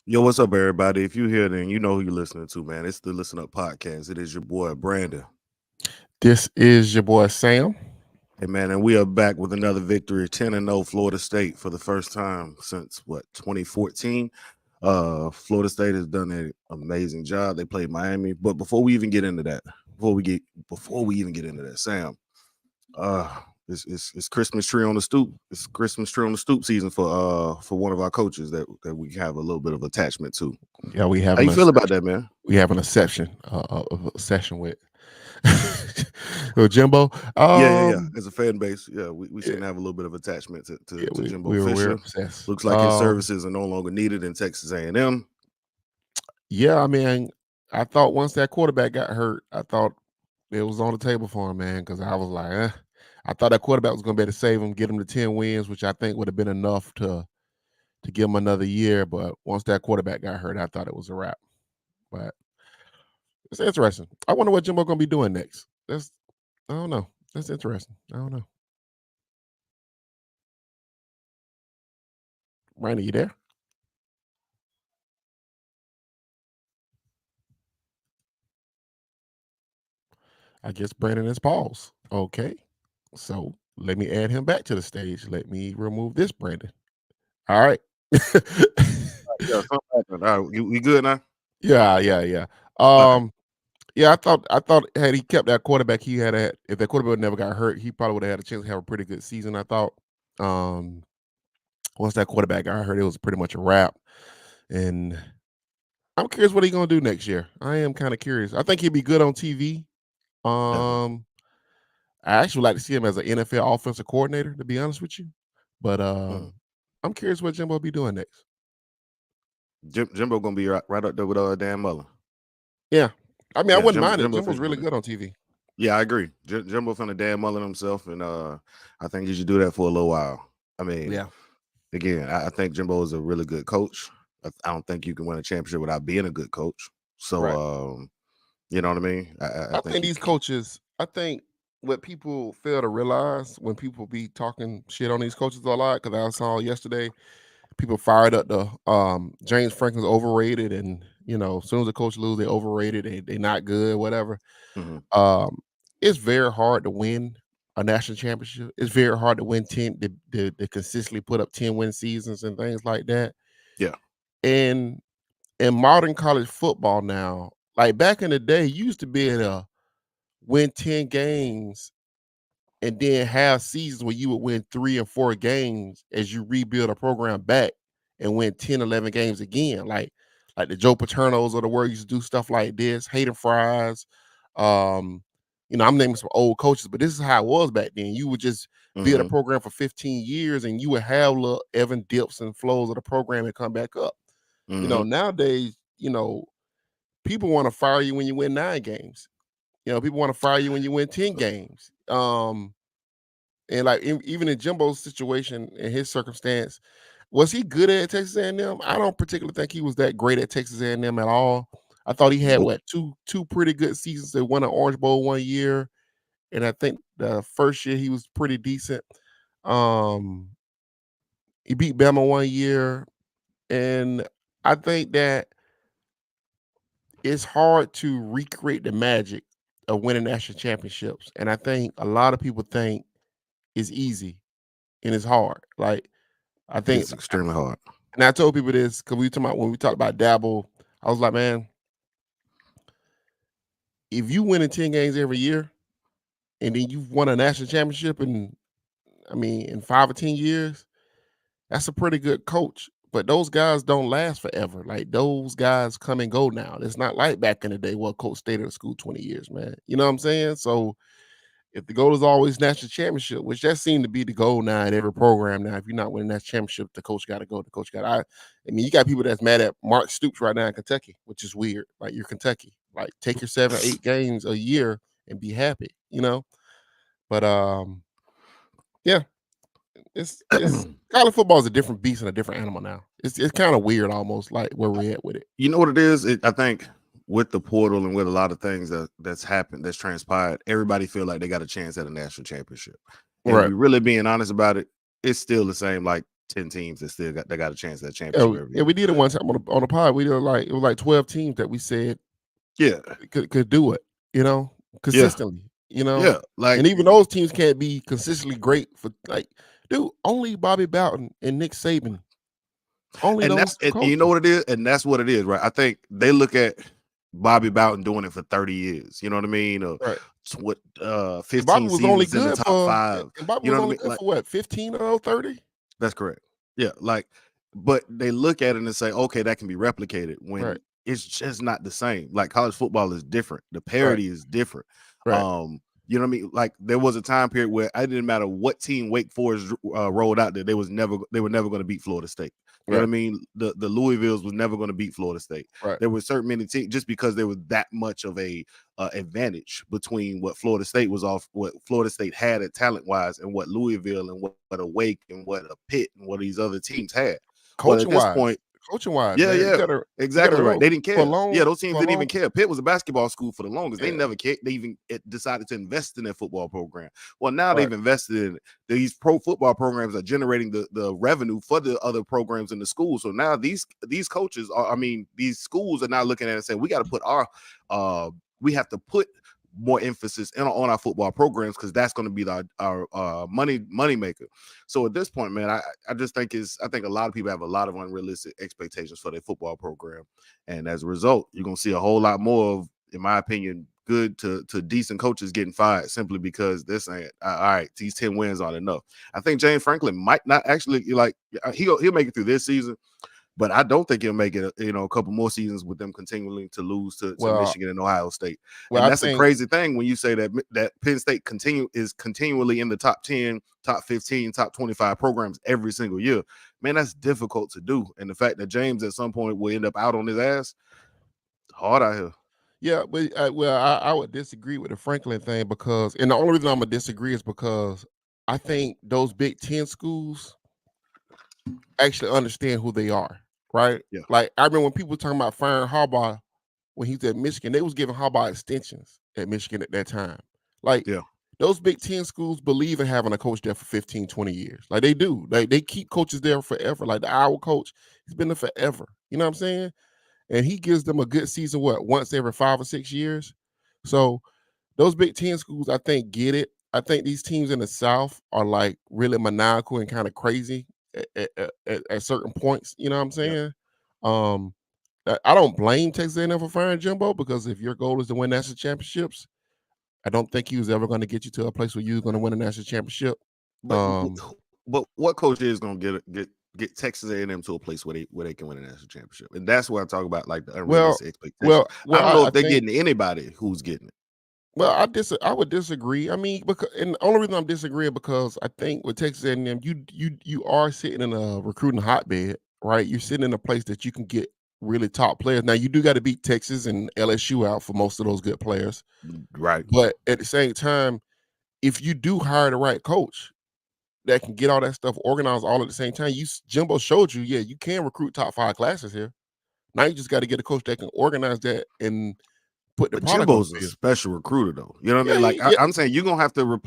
Yo, what's up, everybody? If you're here, then you know who you're listening to, man. It's the Listen Up Podcast. It is your boy, Brandon. This is your boy Sam. Hey, man, and we are back with another victory, 10-0 Florida State for the first time since, 2014. Florida State has done an amazing job. They played Miami. But before we even get into that, Sam, it's Christmas tree on the stoop. It's Christmas tree on the stoop season for one of our coaches that we have a little bit of attachment to. Yeah, we How having you a feel about that, man? we having a session with with Jimbo. Yeah. As a fan base, we seem to have a little bit of attachment to Jimbo we're Fisher. obsessed. Looks like his services are no longer needed in Texas A&M. Yeah, I mean, I thought once that quarterback got hurt, I thought it was on the table for him, man, because I was like, I thought that quarterback was going to be able to save him, get him to 10 wins, which I think would have been enough to give him another year. But once that quarterback got hurt, I thought it was a wrap. But it's interesting. I wonder what Jimbo going to be doing next. I don't know. That's interesting. I don't know. Randy, you there? I guess Brandon is paused. Okay. So let me add him back to the stage. Let me remove this Brandon. All right. Yeah, something happened. All right, we good now? Yeah. Okay. Yeah, I thought had he kept that quarterback, if that quarterback never got hurt, he probably would have had a chance to have a pretty good season. I thought. Once that quarterback got hurt, it was pretty much a wrap. And I'm curious what he's gonna do next year. I am kind of curious. I think he'd be good on TV. Definitely. I actually would like to see him as an NFL offensive coordinator, to be honest with you. But Mhm. I'm curious what Jimbo will be doing next. Jimbo gonna be right up there with Dan Mullen. Yeah. I mean, I Yeah, wouldn't mind it. Jimbo Jimbo's Fisher really gonna do. good on TV. Yeah, I agree. Jimbo finna Dan Mullen himself, and I think he should do that for a little while. I mean, Yeah. again, I think Jimbo is a really good coach. I don't think you can win a championship without being a good coach. So, Right. you know what I mean? I I think think these coaches, I think what people fail to realize when people be talking shit on these coaches a lot, because I saw yesterday people fired up the James Franklin's overrated, and as soon as the coach lose, they overrated, they not good, whatever. Mhm. It's very hard to win a national championship. It's very hard to win 10 to consistently put up 10-win seasons and things like that. Yeah. And in modern college football now, like back in the day, you used to be able to win 10 games and then have seasons where you would win 3 and 4 games as you rebuild a program back and win 10, 11 games again. Like the Joe Paternos of the world used to do stuff like this, Hayden Fries. I'm naming some old coaches, but this is how it was back then. You would just build a Mhm. program for 15 years and you would have little Evan dips and flows of the program and come back up. Mhm. Nowadays, people want to fire you when you win 9 games. People want to fire you when you win 10 games. And like even in Jimbo's situation, in his circumstance, was he good at Texas A&M? I don't particularly think he was that great at Texas A&M at all. I thought he had Nope. two pretty good seasons. They won an Orange Bowl one year, and I think the first year he was pretty decent. Um, he beat Bama one year, and I think that it's hard to recreate the magic of winning national championships. And I think a lot of people think it's easy and it's hard. Like I It think, is extremely hard. and I told people this because when we talked about Dabble, I was like, man, if you win in 10 games every year and then you've won a national championship in 5 or 10 years, that's a pretty good coach. But those guys don't last forever. Like those guys come and go now. It's not like back in the day where a coach stayed at a school 20 years, man. You know what I'm saying? So if the goal is always national championship, which that seemed to be the goal now at every program now, if you're not winning that championship, the coach got to go. The coach got. I mean, you got people that's mad at Mark Stoops right now in Kentucky, which is weird. Like you're Kentucky, like take your 7, 8 games a year and be happy, But yeah, it's college football is a different beast and a different animal now. It's kind of weird, almost like where we're at with it. You know what it is? I think with the portal and with a lot of things that's happened, that's transpired, everybody feel like they got a chance at a national championship. And if Right. we're really being honest about it, it's still the same. Like 10 teams that still got a chance at that championship Yeah, every yeah, year. we did it one time on the pod. We did it was like 12 teams that we said Yeah, could do it, yeah, consistently, yeah. and even those teams can't be consistently great for like, dude. Only Bobby Bowden and Nick Saban, only and those two you know coaches. what it is, and that's what it is, right? I think they look at Bobby Bowden doing it for 30 years. You know what I mean? Or Right. what? And Bobby 15 was only seasons in the good top for, five. and Bobby You know was what I only mean? good Like for what, 15 of 30? that's correct. Yeah, but they look at it and say, okay, that can be replicated Right. when it's just not the same. Like college football is different. The Right. parity is different. Right. You know what I mean? Like there was a time period where it didn't matter what team Wake Forest rolled out there, they were never going to beat Florida State. You know Right. what I mean? The Louisvilles was never going to beat Florida State. Right. There were certain many teams just because there was that much of a advantage between what Florida State had at talent wise, and what Louisville and what a Wake and what a Pitt and what these other teams had. Well, at Coaching this wise, point, man, you yeah, gotta exactly right. remember They didn't for a care. Yeah, long those teams for a didn't even long care. Pitt was a basketball school for the longest. They yeah, never cared. They even decided to invest in their football program. Well, now right. they've invested in it. These pro football programs are generating the revenue for the other programs in the school. So now these coaches are, I mean, these schools are now looking at it and saying, we got to put we have to put more emphasis on our football programs because that's going to be our money maker. So at this point, man, I just think I think a lot of people have a lot of unrealistic expectations for their football program, and as a result, you're going to see a whole lot more of, in my opinion, good to decent coaches getting fired simply because they're saying, all right, these 10 wins aren't enough. I think James Franklin might not actually he'll make it through this season. But I don't think he'll make it, a couple more seasons with them continuing to lose to Well, Michigan and Ohio State. well, And I that's a think crazy thing when you say that Penn State is continually in the top 10, top 15, top 25 programs every single year. Man, that's difficult to do. And the fact that James at some point will end up out on his ass, hard out here. yeah, but I would disagree with the Franklin thing and the only reason I'm gonna disagree is because I think those Big Ten schools actually understand who they are, right? Yeah. Like I remember when people were talking about firing Harbaugh when he was at Michigan, they was giving Harbaugh extensions at Michigan at that time. Like Yeah. those Big Ten schools believe in having a coach there for 15, 20 years. Like they do. They keep coaches there forever. Like the Iowa coach, he's been there forever. You know what I'm saying? And he gives them a good season, once every 5 or 6 years. So those Big Ten schools, I think, get it. I think these teams in the South are like really maniacal and kind of crazy at certain points. You know what I'm saying? Um, I don't blame Texas A&M for firing Jimbo because if your goal is to win national championships, I don't think he was ever going to get you to a place where you're going to win a national championship. But what coach is going to get Texas A&M to a place where they can win a national championship? And that's where I talk about like the unrealistic expectations. I don't know if they're getting anybody who's getting it. Well, I would disagree. I mean, and the only reason I'm disagreeing because I think with Texas A&M, you are sitting in a recruiting hotbed, right? You're sitting in a place that you can get really top players. Now, you do got to beat Texas and LSU out for most of those good players, right? But at the same time, if you do hire the right coach that can get all that stuff organized all at the same time, Jimbo showed you, yeah, you can recruit top 5 classes here. Now you just got to get a coach that can organize that and put the But product on Jimbo's the a field. special recruiter, though. You know what I Yeah, mean? Like I'm saying, you're gonna have to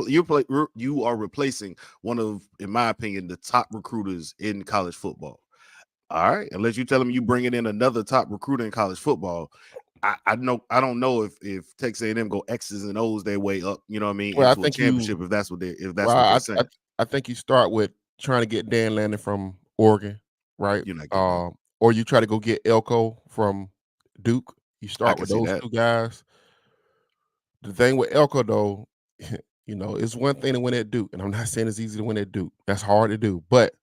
you are replacing one of, in my opinion, the top recruiters in college football. All right, unless you tell him you bringing in another top recruiter in college football. I don't know if Texas A&M go X's and O's their way up, you know what I mean, Well, I into a think championship if that's what they're well, saying. I think you start with trying to get Dan Lanning from Oregon, right? You're not getting that. Or you try to go get Elko from Duke. You I start can with see those that. 2 guys. The thing with Elko, though, it's one thing to win at Duke, and I'm not saying it's easy to win at Duke. That's hard to do, but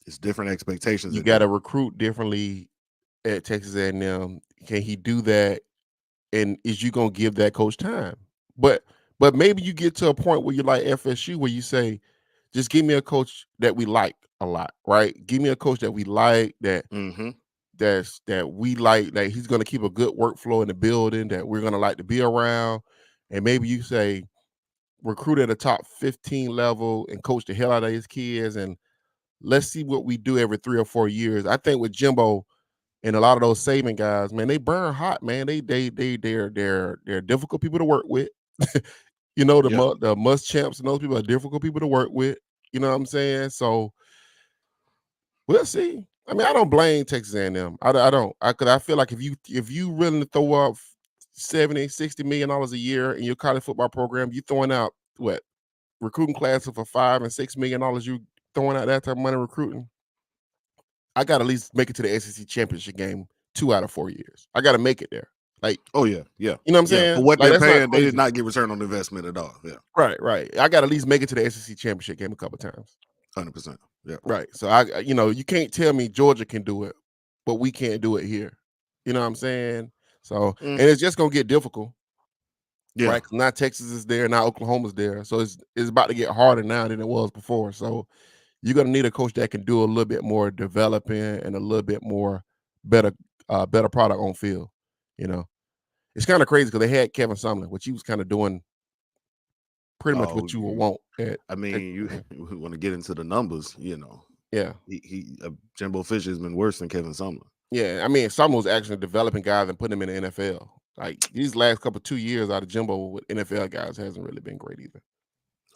It's different expectations you at got to Duke. recruit differently at Texas A&M. Can he do that? And is you gonna give that coach time? But maybe you get to a point where you're like FSU, where you say, just give me a coach that we like a lot, right? Give me a coach that we like, that we like, that he's gonna keep a good workflow in the building, that we're gonna like to be around. And maybe you say, recruit at a top 15 level and coach the hell out of his kids, and let's see what we do every 3 or 4 years. I think with Jimbo and a lot of those Saban guys, man, they burn hot, man. They're difficult people to work with. The Muschamps and those people are difficult people to work with. You know what I'm saying? So We'll see. I mean, I don't blame Texas A&M. I don't. Cause I feel like if you willing to throw up 70, $60 million a year in your college football program, you throwing out what recruiting classes for $5 and $6 million. You throwing out that type of money recruiting. I got to at least make it to the SEC championship game 2 out of 4 years. I got to make it there. Like, Oh yeah, yeah, you know what I'm yeah. For saying? what Like, they're that's not paying, they did crazy. not get return on investment at all. Yeah, Right. I got to at least make it to the SEC championship game a couple times. 100%. Yeah, Right. So you can't tell me Georgia can do it, but we can't do it here. You know what I'm saying? So, and it's just gonna get difficult, yeah. right? 'Cause now Texas is there, now Oklahoma's there, so it's about to get harder now than it was before. So, you're gonna need a coach that can do a little bit more developing and a little bit more better product on field. You know, it's kind of crazy because they had Kevin Sumlin, which he was kind of doing pretty much what you would want at I mean, you want to get into the numbers, Yeah. Jimbo Fisher has been worse than Kevin Sumlin. Yeah, I mean, Sumlin's actually developing guys and putting them in the NFL. Like these last 2 years out of Jimbo with NFL guys hasn't really been great either.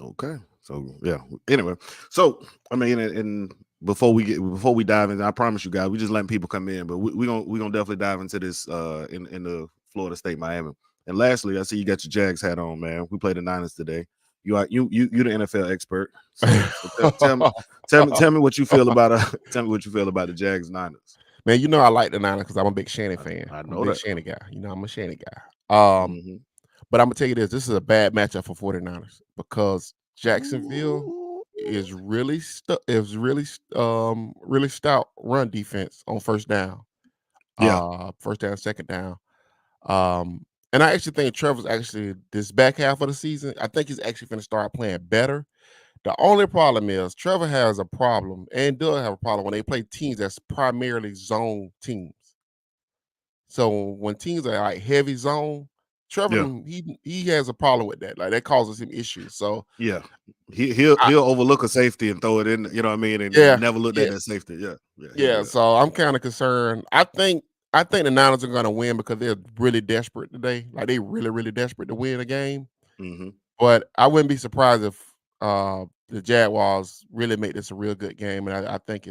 Okay, so yeah. Anyway, so I mean, and before we dive in, I promise you guys, we just letting people come in, but we gonna definitely dive into this in the Florida State Miami. And lastly, I see you got your Jags hat on, man. We played the Niners today. You the NFL expert. So tell me what you feel about the Jags Niners. Man, I like the Niners because I'm a big Shannon fan. I I'm know a big that. Shannon guy. I'm a Shannon guy. Mhm. But I'm gonna tell you this is a bad matchup for 49ers because Jacksonville is really really stout run defense on first down. Yeah. First down, second down. And I actually think Trevor's actually this back half of the season, I think he's actually gonna start playing better. The only problem is Trevor has a problem and does have a problem when they play teams that's primarily zone teams. So when teams are like heavy zone, Trevor Yeah. he has a problem with that. Like that causes him issues. So Yeah. He'll overlook a safety and throw it in, you know what I mean, and yeah, never looked yeah, at that safety. Yeah. He'll do yeah. that. So I'm kind of concerned. I think the Niners are gonna win because they're really desperate today. Like they really, really desperate to win a game. Mm-hmm. But I wouldn't be surprised if the Jaguars really make this a real good game. And I think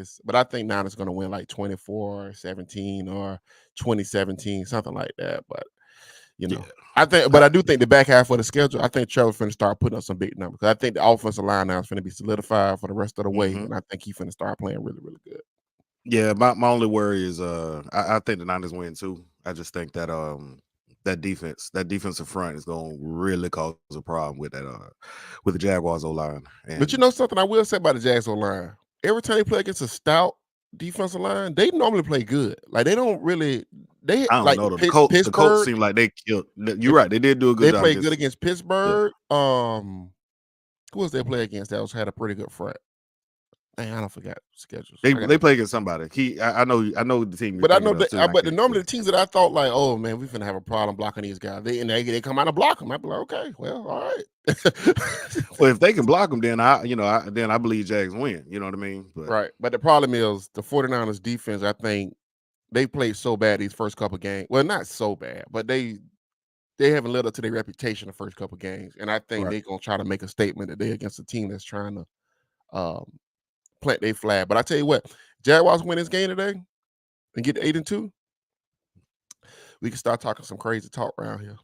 Niners going to win like 24-17 or 20-17, something like that. But Yeah. I do think the back half of the schedule, I think Trevor's going to start putting up some big numbers. I think the offensive line now is going to be solidified for the rest of the way, and I think he's going to start playing really, really good. Yeah, my only worry is I think the Niners win too. I just think that that defensive front is gonna really cause a problem with the Jaguars O-line. But you know something I will say about the Jags O-line? Every time they play against a stout defensive line, they normally play good. Like they don't really I don't like know though. The Colts Pittsburgh. seem like they killed. You're right. They did do a good They job played good against Yeah. Pittsburgh. Who was they play against that was had a pretty good front? Man, I don't forget schedules. They play against somebody. I know the team. But I know too, normally the teams that I thought like, oh man, we're gonna have a problem blocking these guys. They come out and block them. I'd be like, okay, well, all right. Well, if they can block them, then I believe Jags win. You know what I mean? But, right. But the problem is the 49ers defense, I think they played so bad these first couple games. Well, not so bad, but they haven't lived up to their reputation the first couple games. And I think they're gonna try to make a statement that they're against a team that's trying to plant their flag. But I tell you what, Jaguars win this game today and get 8-2. We can start talking some crazy talk around here.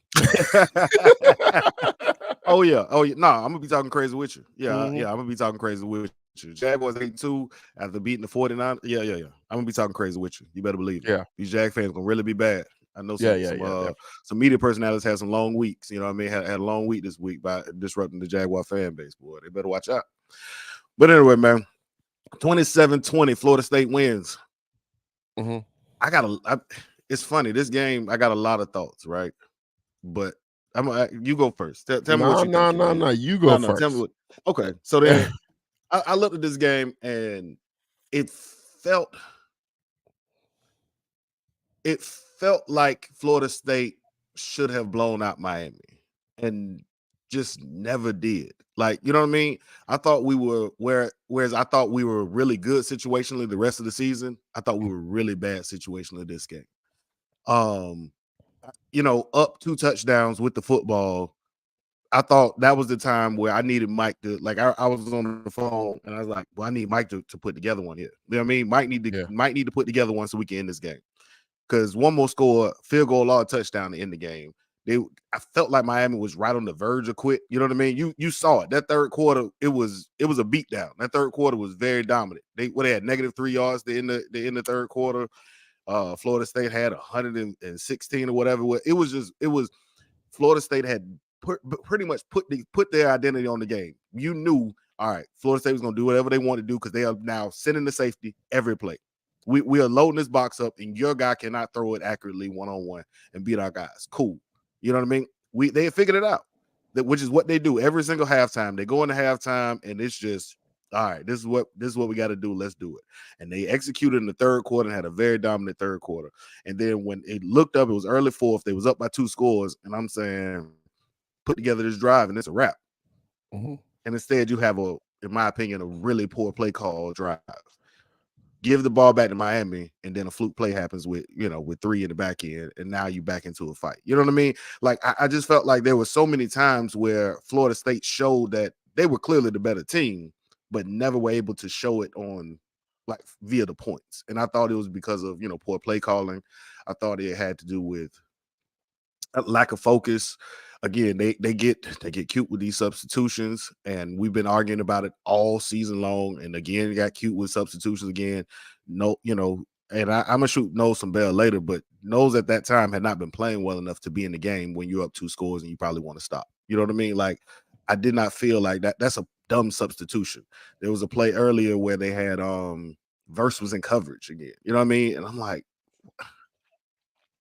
Oh yeah. No, I'm gonna be talking crazy with you. Yeah, Mhm. I'm gonna be talking crazy with you. Jaguars 8-2 after beating the 49. Yeah. I'm gonna be talking crazy with you. You better believe it. Yeah. These Jag fans gonna really be bad. I know Yeah. some media personalities had some long weeks. You know what I mean? Had a long week this week by disrupting the Jaguar fan base, boy. They better watch out. But anyway, man, 27-20, Florida State wins. Mhm. It's funny. This game, I got a lot of thoughts, right? But you go first. Tell me what you think. No. You go first. Tell me what. Okay, so then I looked at this game and it felt like Florida State should have blown out Miami and just never did. Like, you know what I mean? I thought we were whereas I thought we were really good situationally the rest of the season. I thought we were really bad situationally this game. Up 2 touchdowns with the football. I thought that was the time where I needed Mike to I was on the phone and I was like, well, I need Mike to put together one here. You know what I mean? Yeah. Mike need to put together one so we can end this game. Because one more score, field goal or touchdown to end the game. I felt like Miami was right on the verge of quit. You know what I mean? You saw it. That third quarter, it was a beatdown. That third quarter was very dominant. They had -3 yards to end the third quarter. Florida State had 116 or whatever. It was Florida State had pretty much put their identity on the game. You knew, all right, Florida State was going to do whatever they want to do because they are now sending the safety every play. We are loading this box up, and your guy cannot throw it accurately one-on-one and beat our guys. Cool. You know what I mean? They figured it out, which is what they do every single halftime. They go into halftime, and it's just, all right, this is what we got to do. Let's do it. And they executed in the third quarter and had a very dominant third quarter. And then when it looked up, it was early fourth. They was up by 2 scores, and I'm saying, put together this drive, and it's a wrap. Mm-hmm. And instead, you have in my opinion, a really poor play call drive. Give the ball back to Miami, and then a fluke play happens with 3 in the back end, and now you back into a fight. You know what I mean? Like I just felt like there were so many times where Florida State showed that they were clearly the better team, but never were able to show it on via the points. And I thought it was because of poor play calling. I thought it had to do with a lack of focus. Again, they get cute with these substitutions, and we've been arguing about it all season long. And again, got cute with substitutions again. No, and I'm gonna shoot Noles some bell later, but Noles at that time had not been playing well enough to be in the game when you're up 2 scores and you probably want to stop. You know what I mean? Like, I did not feel like that. That's a dumb substitution. There was a play earlier where they had Verse was in coverage again. You know what I mean? And I'm like,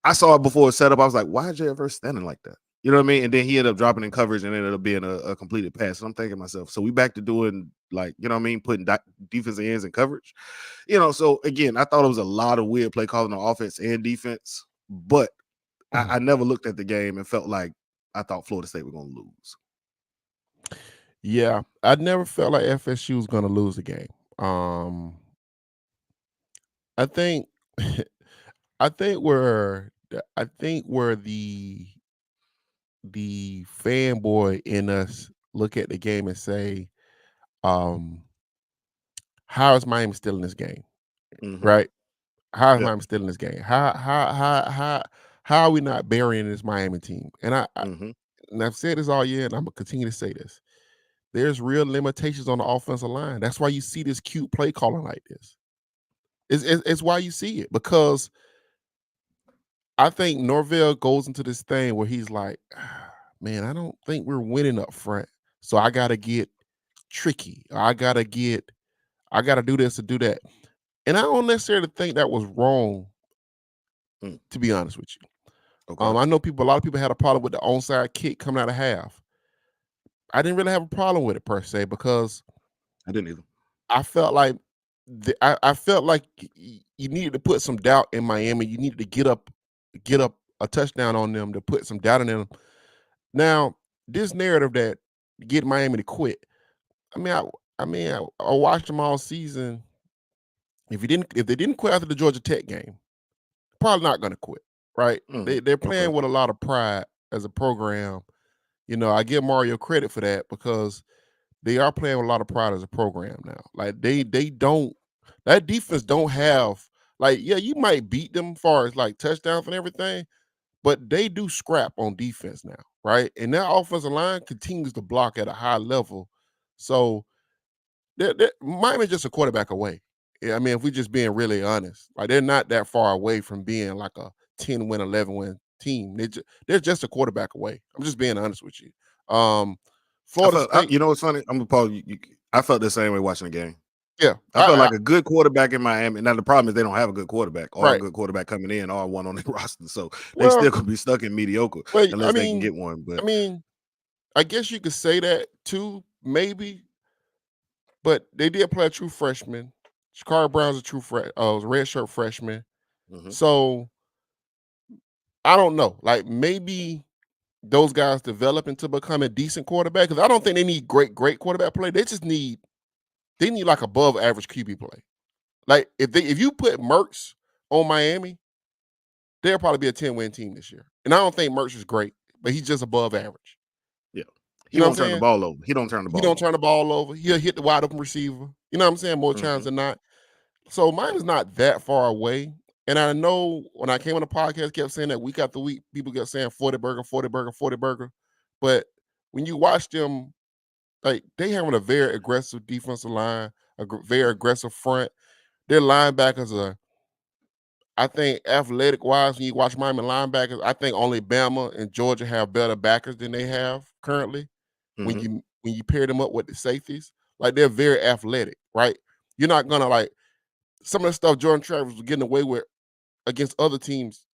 I saw it before it set up. I was like, why is Verse standing like that? You know what I mean? And then he ended up dropping in coverage and ended up being a completed pass. And I'm thinking to myself, so we back to doing putting defensive ends in coverage. So again, I thought it was a lot of weird play calling on offense and defense, but I never looked at the game and felt like I thought Florida State were going to lose. Yeah, I never felt like FSU was going to lose the game. I think I think where the fanboy in us look at the game and say, how is Miami still in this game? Mm-hmm. Right? How is Miami still in this game? How are we not burying this Miami team? And and I've said this all year, and I'm gonna continue to say this. There's real limitations on the offensive line. That's why you see this cute play calling like this. It's why you see it, because I think Norvell goes into this thing where he's like, man, I don't think we're winning up front. So I got to get tricky. I got to do this and do that. And I don't necessarily think that was wrong, to be honest with you. Okay. I know a lot of people had a problem with the onside kick coming out of half. I didn't really have a problem with it per se, because I didn't either. I felt like I felt like you needed to put some doubt in Miami. You needed to get up a touchdown on them to put some doubt in them. Now, this narrative that get Miami to quit, I watched them all season. If they didn't quit after the Georgia Tech game, probably not going to quit, right? They're playing with a lot of pride as a program. I give Mario credit for that, because they are playing with a lot of pride as a program now. Like they don't that defense don't have, like, yeah, you might beat them as far as like touchdowns and everything, but they do scrap on defense now, right? And that offensive line continues to block at a high level. So Miami's just a quarterback away. Yeah, I mean, if we're just being really honest, like, they're not that far away from being like a 10-win, 11-win team. They're just a quarterback away. I'm just being honest with you. Florida State. You know what's funny? I'm gonna pause. I felt the same way watching the game. Yeah, I felt like a good quarterback in Miami. Now the problem is they don't have a good quarterback. Or Right. a good quarterback coming in, or one on their roster. So they still could be stuck in mediocre unless they can get one. But I guess you could say that too, maybe. But they did play a true freshman. Shakari Brown's a true redshirt freshman. So I don't know. Like, maybe those guys develop into becoming decent quarterback, because I don't think they need great quarterback play. They just need like above average QB play. Like, if you put Mertz on Miami, they'll probably be a 10-win team this year. And I don't think Mertz is great, but he's just above average. Yeah. You He know what I'm won't turn the saying? ball over. He don't turn the He ball don't over. turn the ball over. He'll hit the wide open receiver. You know what I'm saying? More times Mhm. than not. So mine is not that far away. And I know when I came on the podcast, kept saying that week after week, people kept saying 40 burger, 40 burger, 40 burger. But when you watch them, like they having a very aggressive defensive line, very aggressive front. Their linebackers are, I think, athletic wise, when you watch Miami linebackers, I think only Bama and Georgia have better backers than they have currently. When Mhm. you pair them up with the safeties, like they're very athletic, right? You're not gonna like some of the stuff Jordan Travis was getting away with against other teams.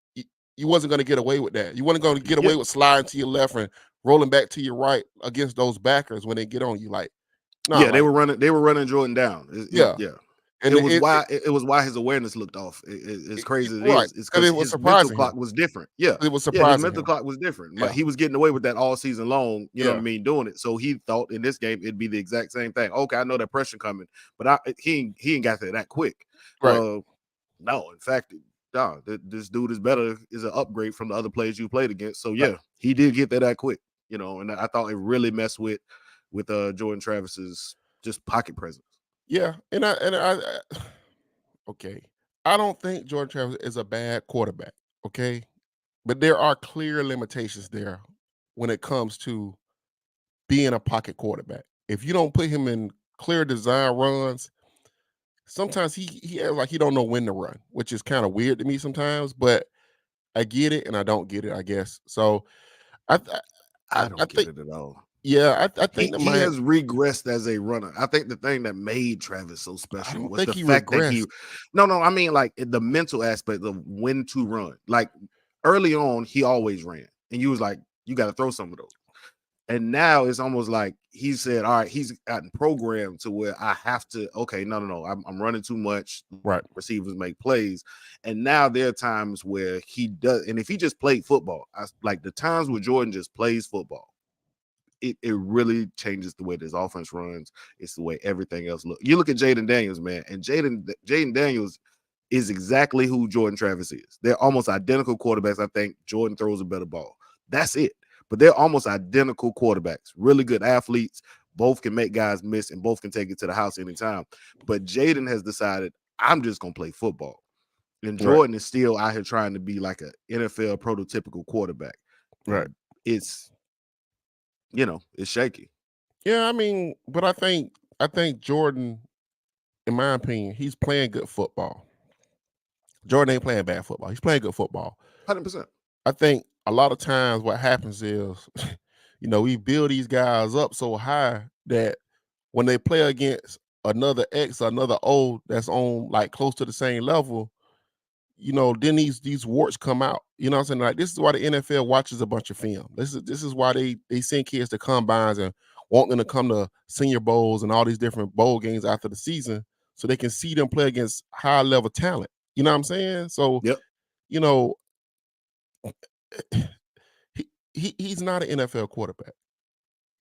You wasn't gonna get away with that. You wasn't gonna get Yeah. away with sliding to your left and rolling back to your right against those backers when they get on you. Like, nah, Yeah, they like were running. They were running Jordan down. yeah, Yeah, and it was why his awareness looked off. As crazy as it right, is because because it was his mental surprising clock him. was different. Yeah, It was yeah, his surprising mental him. clock was different. But Yeah, he was getting away with that all season long. You know what yeah, I mean? Doing it. So he thought in this game it'd be the exact same thing. Okay, I know that pressure coming, but he ain't got there that quick. right. No, in fact, no, this dude is better. Is an upgrade from the other players you played against. So Right. yeah, he did get there that quick. And I thought it really messed with Jordan Travis's just pocket presence. Yeah, and I okay. I don't think Jordan Travis is a bad quarterback. Okay, but there are clear limitations there when it comes to being a pocket quarterback. If you don't put him in clear design runs, sometimes he acts like he don't know when to run, which is kind of weird to me sometimes. But I get it and I don't get it, I guess. So I th- I I don't get think it at all. yeah, I think He that he my has regressed as a runner. I think the thing that made Travis so I special don't was think the he fact that regressed. no, I mean like the mental aspect of when to run. Like early on, he always ran, and you was like, you got to throw some of those. And now it's almost like he said, all right, he's gotten programmed to where I have to, okay, no. I'm running too much. Right. Receivers make plays. And now there are times where he does, and if he just played football, like the times where Jordan just plays football, it really changes the way this offense runs. It's the way everything else looks. You look at Jaden Daniels, man, and Jaden Daniels is exactly who Jordan Travis is. They're almost identical quarterbacks. I think Jordan throws a better ball. That's it. But they're almost identical quarterbacks. Really good athletes. Both can make guys miss and both can take it to the house anytime. But Jaden has decided, I'm just going to play football. And Right. Jordan is still out here trying to be like an NFL prototypical quarterback. Right. And it's shaky. Yeah, I mean, but I think Jordan, in my opinion, he's playing good football. Jordan ain't playing bad football. He's playing good football. 100%. I think a lot of times what happens is, we build these guys up so high that when they play against another X or another O that's on like close to the same level, then these warts come out. You know what I'm saying? Like this is why the NFL watches a bunch of film. This is why they send kids to combines and want them to come to senior bowls and all these different bowl games after the season so they can see them play against high level talent. You know what I'm saying? So, Yep. you know, he's not an NFL quarterback.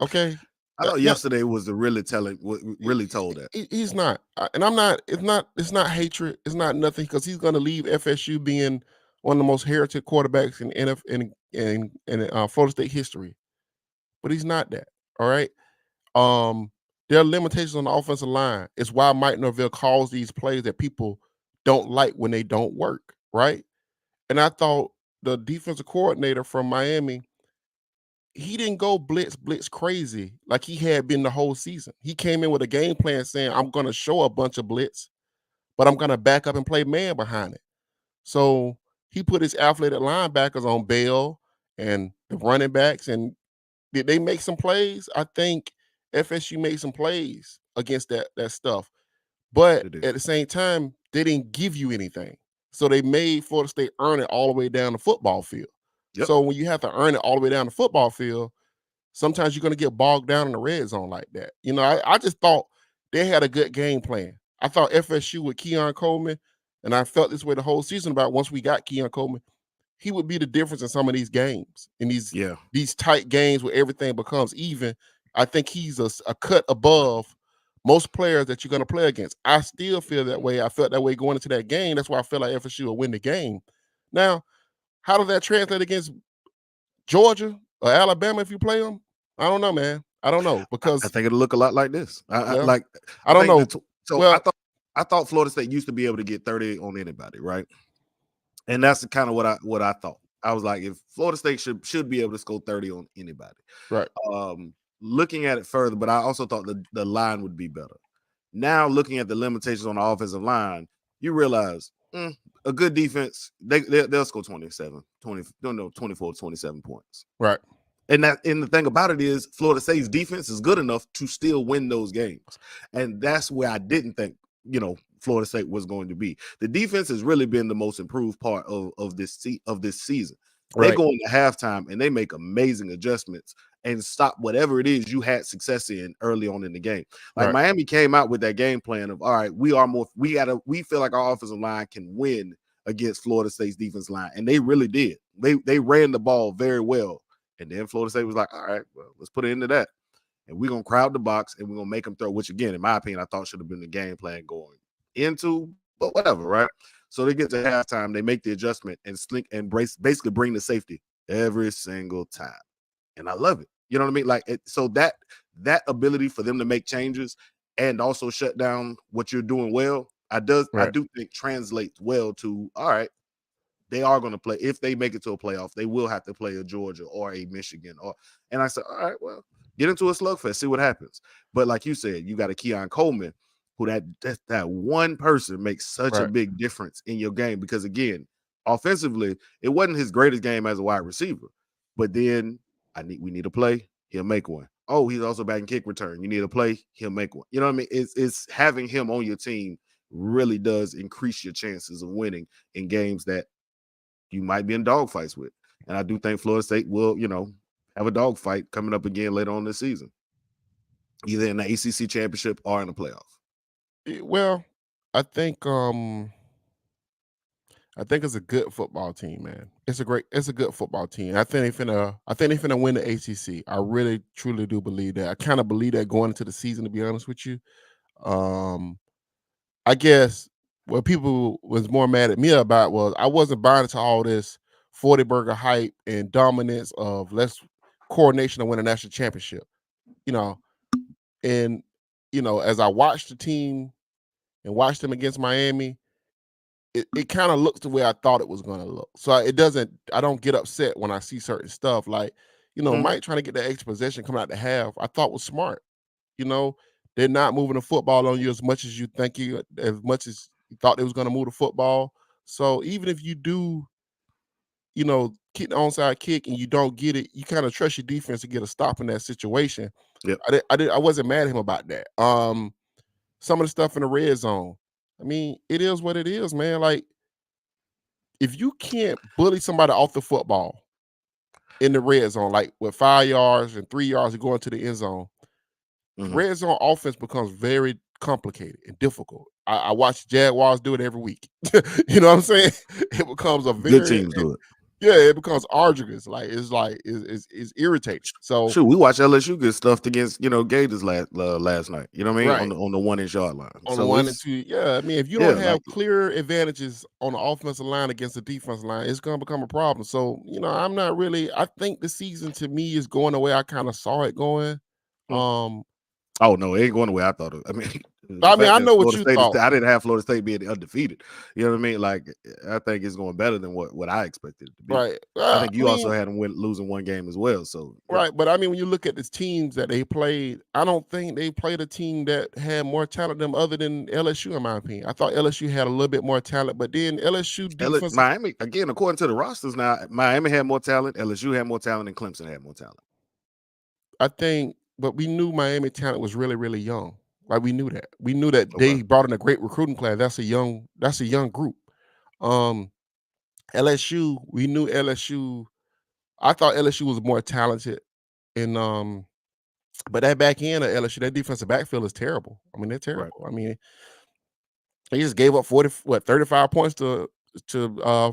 Okay. I thought Now, yesterday was the really telling, what really told that. he's not, and I'm not. It's not hatred. It's not nothing because he's going to leave FSU being one of the most heritage quarterbacks in Florida State history. But he's not that. All right. There are limitations on the offensive line. It's why Mike Norvell calls these plays that people don't like when they don't work. Right. And I thought the defensive coordinator from Miami, he didn't go blitz crazy like he had been the whole season. He came in with a game plan saying, I'm going to show a bunch of blitz, but I'm going to back up and play man behind it. So he put his athletic linebackers on bail and the running backs. And did they make some plays? I think FSU made some plays against that stuff. But They did. at the same time, they didn't give you anything. So they made Florida State earn it all the way down the football field. Yep. So when you have to earn it all the way down the football field, sometimes you're going to get bogged down in the red zone like that. I just thought they had a good game plan. I thought FSU with Keon Coleman, and I felt this way the whole season about once we got Keon Coleman, he would be the difference in some of these games, in Yeah. these tight games where everything becomes even. I think he's a cut above most players that you're going to play against. I still feel that way. I felt that way going into that game. That's why I feel like FSU will win the game. Now, how does that translate against Georgia or Alabama if you play them? I don't know, man. I don't know I because think it'll look a lot like this. well, I I don't think know. that. So Well, I thought Florida State used to be able to get 30 on anybody, right? And that's kind of what I thought. I was like, if Florida State should be able to score 30 on anybody. right, Looking at it further, but I also thought the line would be better. Now looking at the limitations on the offensive line, you realize a good defense, they'll score 24, 27 points. right, And the thing about it is Florida State's defense is good enough to still win those games. And that's where I didn't think, Florida State was going to be. The defense has really been the most improved part of this season. They right, go into halftime and they make amazing adjustments and stop whatever it is you had success in early on in the game. Like right, Miami came out with that game plan of, all right, we feel like our offensive line can win against Florida State's defense line. And they really did. They ran the ball very well. And then Florida State was like, all right, well, let's put it into that. And we're going to crowd the box and we're going to make them throw, which again, in my opinion, I thought should have been the game plan going into, but whatever, right? So they get to halftime, they make the adjustment and basically bring the safety every single time. And I love it. You know what I mean? Like, so that ability for them to make changes and also shut down what you're doing well, I do think translates well to, all right, they are going to play. If they make it to a playoff, they will have to play a Georgia or a Michigan. And I said, all right, well, get into a slugfest, see what happens. But like you said, you got a Keon Coleman, who that one person makes such a right. big difference in your game. Because again, offensively, it wasn't his greatest game as a wide receiver. But then we need a play, he'll make one. Oh, he's also back in kick return. You need a play, he'll make one. You know what I mean? It's having him on your team really does increase your chances of winning in games that you might be in dogfights with. And I do think Florida State will, have a dogfight coming up again later on this season, either in the ACC championship or in the playoff. Well, I think it's a good football team, man. It's a good football team. I think they finna win the ACC. I really truly do believe that. I kind of believe that going into the season, to be honest with you. Um I guess what people was more mad at me about was I wasn't buying into all this 40 burger hype and dominance of let's coordination to win a national championship. You know, and as I watched the team and watched them against Miami, it kind of looks the way I thought it was gonna look. So I don't get upset when I see certain stuff. Like, Mhm. Mike trying to get that extra possession coming out the half, I thought was smart. You know, they're not moving the football on you as much as as much as you thought they was going to move the football. So even if you do, kick the onside kick and you don't get it, you kind of trust your defense to get a stop in that situation. Yep. I wasn't mad at him about that. Some of the stuff in the red zone. I mean, it is what it is, man. Like, if you can't bully somebody off the football in the red zone, like with 5 yards and 3 yards to go into the end zone, the Mhm. red zone offense becomes very complicated and difficult. I watch Jaguars do it every week. You know what I'm saying? It becomes a Good very teams do it. yeah, it becomes arduous. Like it's irritating. So Shoot, we watched LSU get stuffed against Gators last night. You know what I mean, right on the 1 inch yard line. on the So 1 and 2, yeah. I mean, if you yeah, don't like have clear advantages on the offensive line against the defensive line, it's gonna become a problem. So I'm not really. I think the season to me is going the way I kind of saw it going. mm. Um, Oh no, it ain't going the way I thought it. I mean, the I mean, fact I that know what Florida you State is, thought. I didn't have Florida State being undefeated. You know what I mean? Like, I think it's going better than what I expected it to be. Right. I I think you also mean, had them losing one game as well. So yeah, right, but I mean, when you look at the teams that they played, I don't think they played a team that had more talent than other than LSU, in my opinion. I thought LSU had a little bit more talent, but then LSU defensive, Miami again, according to the rosters now, Miami had more talent, LSU had more talent, and Clemson had more talent. I think, but we knew Miami talent was really, really young. Like we knew that. We knew that Okay. they brought in a great recruiting class. That's a young group. Um, LSU, we knew LSU. I thought LSU was more talented, and but that back end of LSU, that defensive backfield is terrible. I mean, they're Right. terrible. I mean, they just gave up 35 points to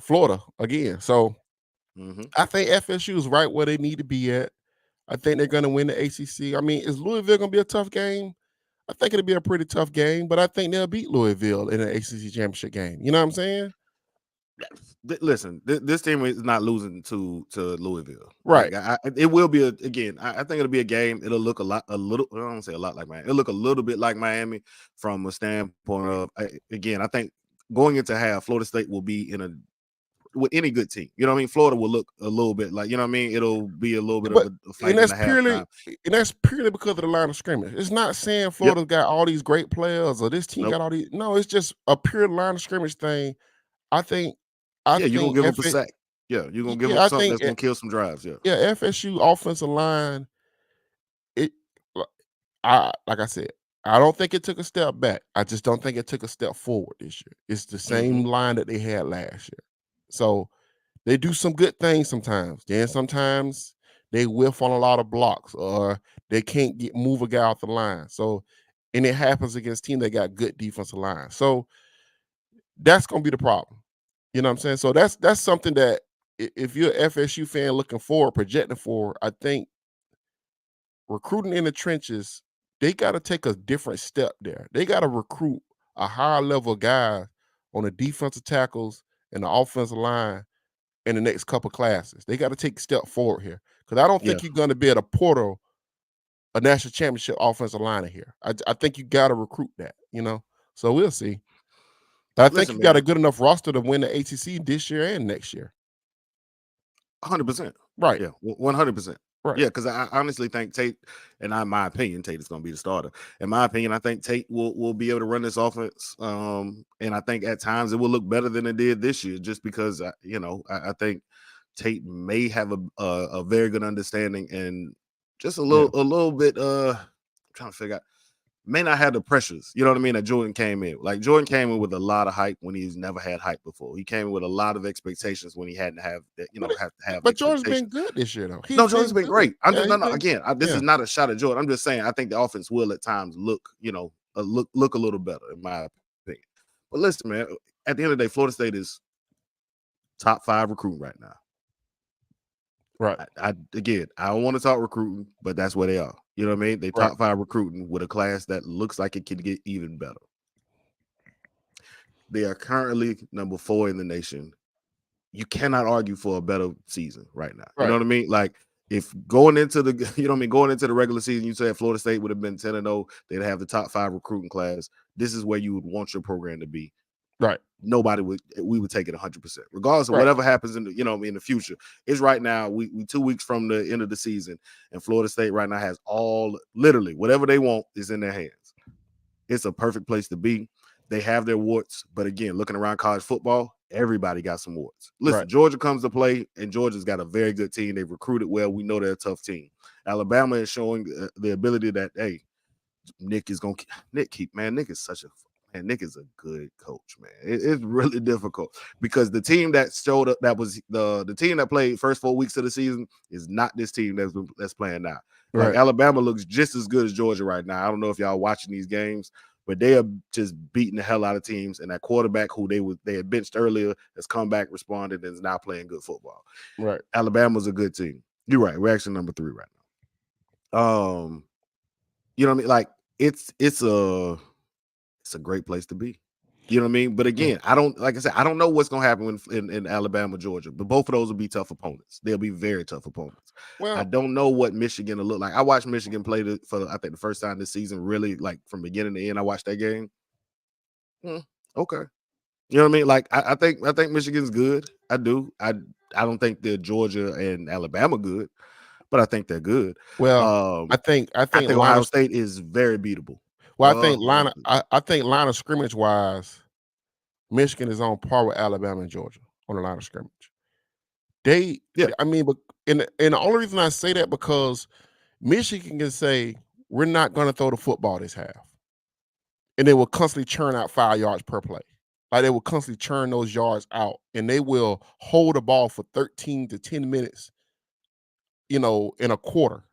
Florida again. So Mm-hmm. I think FSU is right where they need to be at. I think they're going to win the ACC. I mean, is Louisville going to be a tough game? I think it'll be a pretty tough game, but I think they'll beat Louisville in an ACC championship game. You know what I'm saying? Listen, this team is not losing to Louisville. Right. Like it will be again. I think it'll be a game. It'll look a little. I don't say a lot like Miami. It'll look a little bit like Miami from a standpoint of again. I think going into half, Florida State will be in a with any good team. You know what I mean? Florida will look a little bit like, you know what I mean? It'll be a little bit But of a fight in the halftime. and that's purely because of the line of scrimmage. It's not saying Yep. Florida's got all these great players or this team Nope. got all these. No, it's just a pure line of scrimmage thing. I think Yeah, you're gonna give up a FS, sack. Yeah, you're gonna give yeah, up I something think that's gonna kill some drives. Yeah. yeah, FSU offensive line, it I like I said, I don't think it took a step back. I just don't think it took a step forward this year. It's the Mm-hmm. same line that they had last year. So they do some good things sometimes. Then sometimes they whiff on a lot of blocks or they can't move a guy off the line. So and it happens against teams that got good defensive line. So that's gonna be the problem. You know what I'm saying? So that's something that if you're an FSU fan looking forward, projecting forward, I think recruiting in the trenches, they got to take a different step there. They got to recruit a higher level guy on the defensive tackles and the offensive line in the next couple classes. They got to take a step forward here because I don't Yeah. think you're going to be at a portal a national championship offensive line here. I think you got to recruit that, you know. So we'll see. But I think Listen, you got a man, good enough roster to win the ACC this year and next year. 100%. Right. Yeah, 100%. Right. Yeah, because I honestly think Tate, and in my opinion, Tate is going to be the starter. In my opinion, I think Tate will be able to run this offense, and I think at times it will look better than it did this year, just because I think Tate may have a very good understanding and just a little bit trying to figure out, may not have the pressures, you know what I mean, that Jordan came in. Like Jordan came in with a lot of hype when he's never had hype before. He came in with a lot of expectations when he hadn't have that, have to have But Jordan's been expectations. good this year, though. No, He's Jordan's been good. great. I'm Yeah, just again. This is not a shot at Jordan. I'm just saying I think the offense will at times look a little better in my opinion. But listen, man, at the end of the day, Florida State is top 5 recruiting right now. Right. I don't want to talk recruiting, but that's where they are. You know what I mean? They top 5 recruiting with a class that looks like it could get even better. They are currently number 4 in the nation. You cannot argue for a better season right now. You know what I mean? Like if going into the, going into the regular season, you said Florida State would have been 10-0, they'd have the top 5 recruiting class. This is where you would want your program to be. Right. We would take it 100%, regardless of whatever happens in the, in the future. It's right now, we 2 weeks from the end of the season, and Florida State right now has literally whatever they want is in their hands. It's a perfect place to be. They have their warts, but again, looking around college football, everybody got some warts. Listen, Georgia comes to play, and Georgia's got a very good team. They've recruited well. We know they're a tough team. Alabama is showing the ability that, hey, Nick is a good coach, man. It's really difficult because the team that showed up, that was the team that played first 4 weeks of the season, is not this team that's playing now. Like Alabama looks just as good as Georgia right now. I don't know if y'all watching these games, but they are just beating the hell out of teams. And that quarterback who they had benched earlier has come back, responded, and is now playing good football. Right. Alabama's a good team. You're right. We're actually number 3 right now. You know what I mean? Like it's a great place to be. You know what I mean? But again, I don't know what's going to happen in Alabama, Georgia, but both of those will be tough opponents. They'll be very tough opponents. Well, I don't know what Michigan will look like. I watched Michigan play for I think the first time this season, really, like from beginning to end. I watched that game. Okay. You know what I mean? Like I think Michigan's good. I do. I don't think they're Georgia and Alabama good, but I think they're good. Well, I think Ohio State is very beatable. Well, I think line of scrimmage wise, Michigan is on par with Alabama and Georgia on the line of scrimmage. I mean, but and the only reason I say that because Michigan can say we're not going to throw the football this half, and they will constantly churn out 5 yards per play. Like they will constantly churn those yards out, and they will hold the ball for 13 to 10 minutes, in a quarter.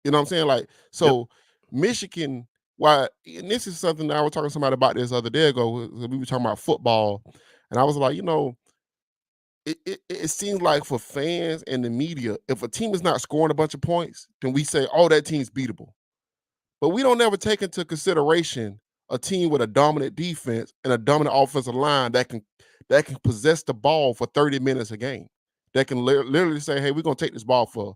You know what I'm saying? Like so, Michigan. Why? And this is something that I was talking to somebody about this other day ago. We were talking about football, and I was like, it seems like for fans and the media, if a team is not scoring a bunch of points, then we say, "Oh, that team's beatable." But we don't ever take into consideration a team with a dominant defense and a dominant offensive line that can possess the ball for 30 minutes a game. That can literally say, hey, we're gonna take this ball for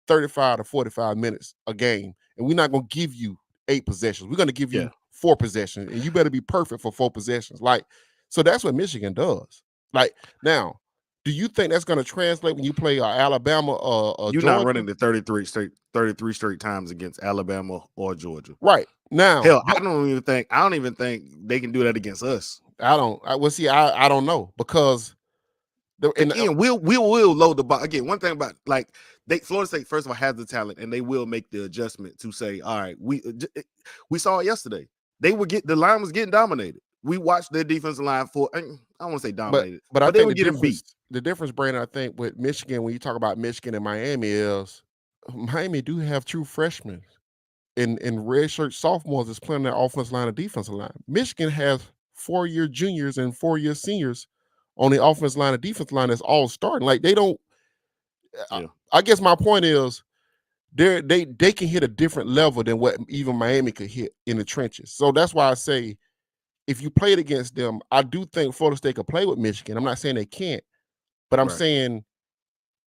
35 to 45 minutes a game, and we're not gonna give you 8 possessions. We're gonna give you 4 possessions, and you better be perfect for 4 possessions. Like, so that's what Michigan does. Like, now, do you think that's gonna translate when you play Alabama or You're Georgia? not running the 33 straight times against Alabama or Georgia. Right. Now, hell, I don't even think they can do that against us. I don't know, because Again, we'll load the box. Again, one thing about Florida State, first of all, has the talent, and they will make the adjustment to say, all right, we saw it yesterday. The line was getting dominated. We watched their defensive line I don't want to say dominated, but I they think were getting beat. The difference, Brandon, I think with Michigan, when you talk about Michigan and Miami, is Miami do have true freshmen and redshirt sophomores that's playing their offensive line and defensive line. Michigan has 4-year juniors and 4-year seniors on the offensive line and defensive line that's all starting. Like, they don't. I guess my point is they can hit a different level than what even Miami could hit in the trenches. So that's why I say, if you played against them, I do think Florida State could play with Michigan. I'm not saying they can't, but I'm saying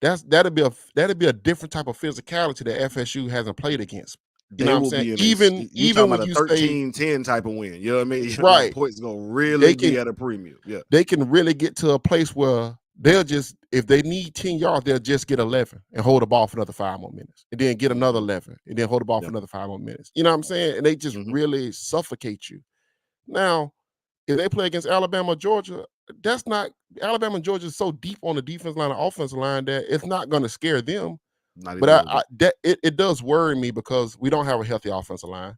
that'd be a different type of physicality that FSU hasn't played against. You know what I'm saying? Even when you 13-10 type of win, you know what I mean? Right. Like, points gonna really be at a premium. Yeah. They can really get to a place where they'll just, if they need 10 yards, they'll just get 11 and hold the ball for another 5 more minutes, and then get another 11 and then hold the ball for another 5 more minutes. You know what I'm saying? And they just really suffocate you. Now, if they play against Alabama, Georgia, that's not Alabama and Georgia is so deep on the defense line and offensive line that it's not going to scare them. But it does worry me because we don't have a healthy offensive line,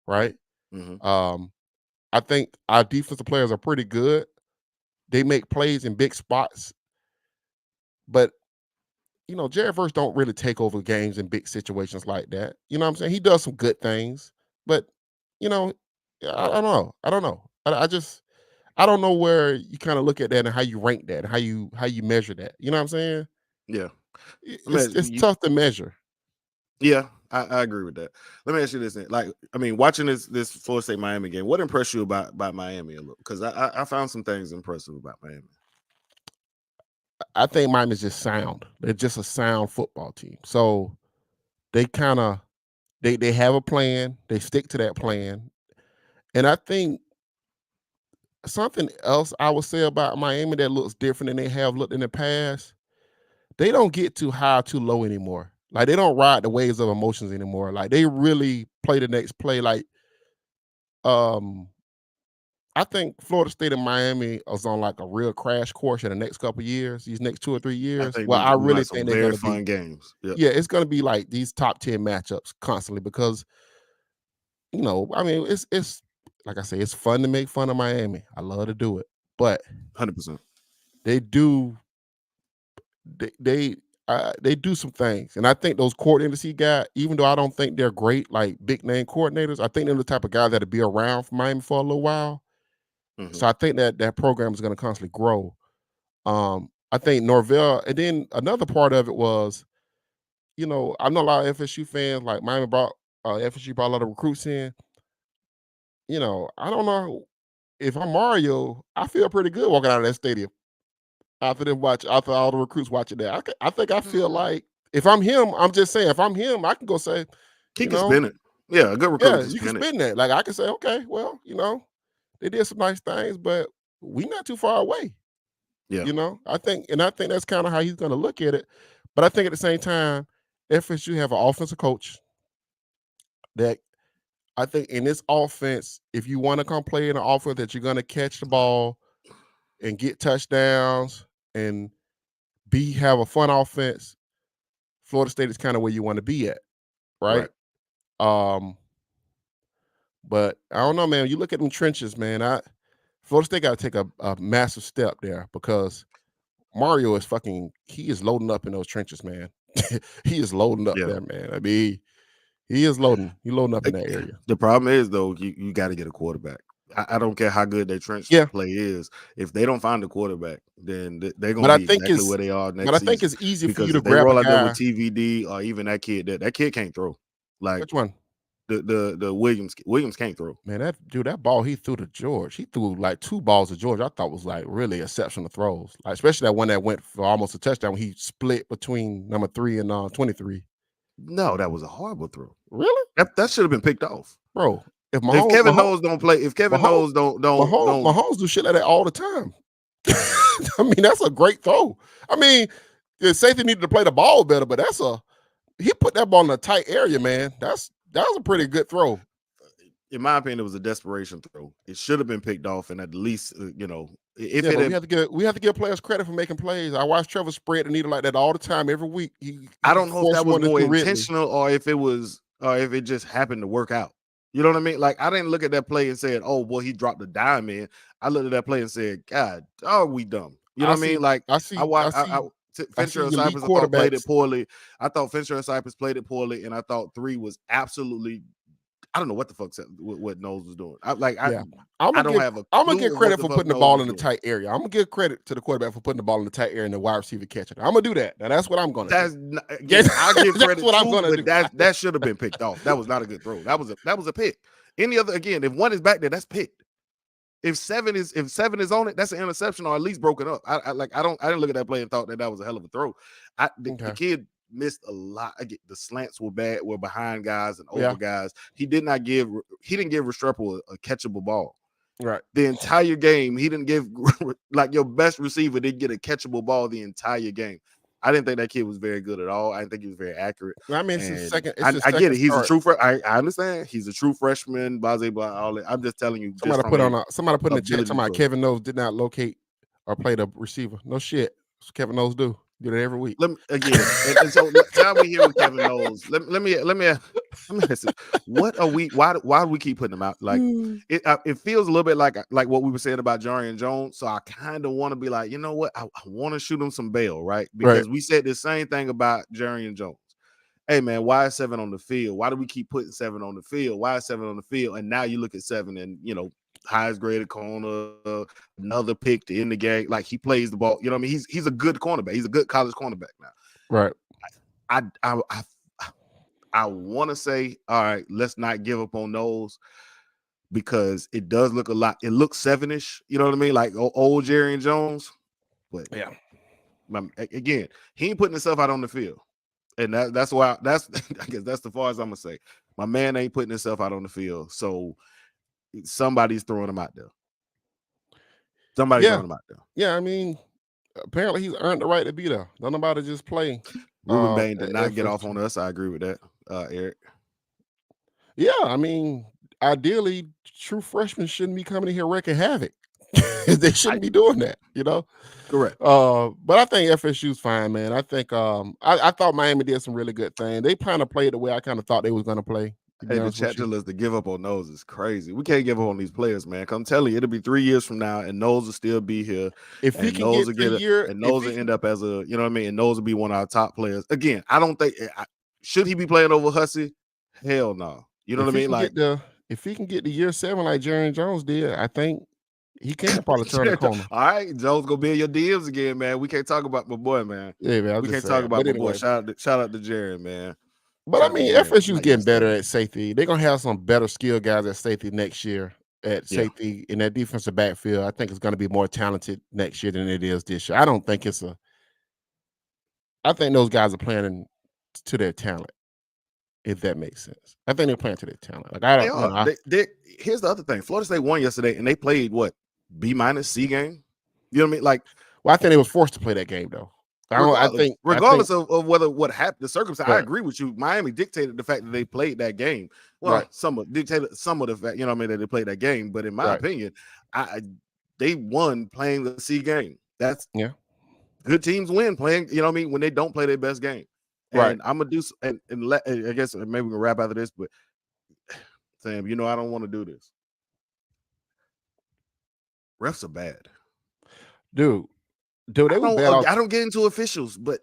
right? I think our defensive players are pretty good. They make plays in big spots, but Jared Verse don't really take over games in big situations like that. You know what I'm saying? He does some good things, but I don't know. I don't know. I don't know where you kind of look at that and how you rank that and how you measure that. You know what I'm saying? Yeah. It's tough to measure. Yeah, I agree with that. Let me ask you this then. Like, I mean, watching this Florida State Miami game, what impressed you about Miami a little? Because I found some things impressive about Miami. I think Miami's just sound. They're just a sound football team. So they kind of they have a plan. They stick to that plan. And I think something else I would say about Miami that looks different than they have looked in the past, they don't get too high or too low anymore. Like, they don't ride the waves of emotions anymore. Like, they really play the next play. Like, I think Florida State and Miami is on like a real crash course in the next couple of years, these next 2 or 3 years. I really think they're going to be fun games. Yeah, it's going to be like these top 10 matchups constantly because, I mean, it's like I say, it's fun to make fun of Miami. I love to do it, but 100%. They do some things, and I think those coordinators he got, even though I don't think they're great, like big name coordinators, I think they're the type of guy that'll be around for Miami for a little while. So I think that program is going to constantly grow. I think Norvell, and then another part of it was, I know a lot of FSU fans, like Miami FSU brought a lot of recruits in. I don't know if I'm Mario, I feel pretty good walking out of that stadium after all the recruits watching that. I feel like if I'm him, I'm just saying, if I'm him, I can go say, he can spin it. Yeah, a good recruit. Yeah, you can spin that. Like, I can say, okay, well, they did some nice things, but we not too far away. Yeah. I think that's kind of how he's going to look at it. But I think at the same time, FSU have an offensive coach that I think in this offense, if you want to come play in an offense that you're going to catch the ball and get touchdowns and have a fun offense, Florida State is kind of where you want to be at, right? But I don't know, man. You look at them trenches, man. Florida State got to take a massive step there because Mario is he is loading up in those trenches, man. He is loading up there, man. I mean, he is loading. He's loading up in that area. The problem is, though, you got to get a quarterback. I don't care how good their trench play is. If they don't find a quarterback, then they're going to be exactly where they are next season. But I think it's easy for you to grab roll out there with TVD or even that kid. That kid can't throw. Like, which one? The Williams can't throw. Man, that ball he threw to George, he threw like 2 balls to George I thought was like really exceptional throws, like especially that one that went for almost a touchdown when he split between number 3 and 23. No, that was a horrible throw. Really? That should have been picked off. Bro, if If Kevin Knowles don't play, if Kevin Mahomes, Knowles don't Mahomes do shit like that all the time. I mean, that's a great throw. I mean, the safety needed to play the ball better, but he put that ball in a tight area, man. That was a pretty good throw. In my opinion, it was a desperation throw. It should have been picked off, and at least if we have to give players credit for making plays. I watch Trevor spread the needle like that all the time, every week. I don't know if that was more intentional or if it just happened to work out. You know what I mean? Like, I didn't look at that play and said, "Oh, well, he dropped a dime in." I looked at that play and said, "God, are we dumb?" You know what I mean? Like, Fincher and Cypress played it poorly. I thought Fincher and Cypress played it poorly, and I thought 3 was absolutely. I don't know what the fuck what Noles was doing. I'm gonna give credit for putting the ball in the tight area. I'm gonna give credit to the quarterback for putting the ball in the tight area and the wide receiver catching it. I'm gonna do that. Now that's what I'm gonna do. I'll give credit what I'm gonna do. That should have been picked off. That was not a good throw. That was a pick. Any other, again, if 1 is back there, that's picked. If 7 is on it, that's an interception or at least broken up. I didn't look at that play and thought that was a hell of a throw. The kid missed a lot. The slants were bad, were behind guys and over guys. He didn't give Restrepo a catchable ball. Right. The entire game, he didn't give like your best receiver didn't get a catchable ball the entire game. I didn't think that kid was very good at all. I didn't think he was very accurate. I mean, it's his second. I get it. He's a true I understand. He's a true freshman. Blah, all that. I'm just telling you. Somebody put in the chat talking about Kevin Knowles did not locate or play the receiver. No shit. Kevin Knowles do it every week. And so now we here with Kevin Knowles. Let me ask you, what are we? Why do we keep putting him out? Like it feels a little bit like what we were saying about Jarian Jones. So I kind of want to be like, you know what? I want to shoot him some bail, right? Because we said the same thing about Jarian Jones. Hey man, why is 7 on the field? Why do we keep putting 7 on the field? Why is 7 on the field? And now you look at 7 and highest graded corner, another pick to end the game. Like, he plays the ball. You know what I mean? He's a good cornerback. He's a good college cornerback now. Right. I want to say, all right, let's not give up on Noles, because it does look a lot. It looks 7-ish. You know what I mean? Like old Jarian Jones. But again, he ain't putting himself out on the field. And that's why I guess that's the far as I'm gonna say. My man ain't putting himself out on the field. So somebody's throwing him out there. Somebody's throwing him out there. Yeah, I mean, apparently he's earned the right to be there. Don't nobody just play. Ruben Bain did not get off on us. I agree with that, Eric. Yeah, I mean, ideally, true freshmen shouldn't be coming in here wreaking havoc. They shouldn't be doing that, Correct. But I think FSU's fine, man. I think I thought Miami did some really good things. They kind of played the way I kind of thought they was going to play. Hey, the chat tells us to give up on Noles is crazy. We can't give up on these players, man. I'm telling you, it'll be 3 years from now, and Noles will still be here. If he can get a year, and Noles will end up as a, you know what I mean, and Noles will be one of our top players. Again, I don't think should he be playing over Hussey? Hell no. You know what I mean? Like, if he can get to year 7 like Jarian Jones did, I think he can probably turn the corner. All right, Jones gonna be in your DMs again, man. We can't talk about my boy, man. Yeah, man. We can't talk about my boy. Shout out to Jared, man. But I mean, FSU's getting better at safety. They're gonna have some better skilled guys at safety next year. At safety in that defensive backfield, I think it's going to be more talented next year than it is this year. I don't think I think those guys are playing to their talent, if that makes sense. I think they're playing to their talent. Like, I don't. Here's the other thing: Florida State won yesterday, and they played what, B- C game. You know what I mean? Like, well, I think they was forced to play that game though. Regardless of whether what happened, the circumstance. Right. I agree with you. Miami dictated the fact that they played that game. Well, dictated some of the fact, you know what I mean, that they played that game. But in my opinion, they won playing the C game. That's good teams win playing, you know what I mean, when they don't play their best game. And I'm gonna do and I guess maybe we can wrap after this, but Sam, I don't want to do this. Refs are bad. Dude, they were bad. I don't get into officials, but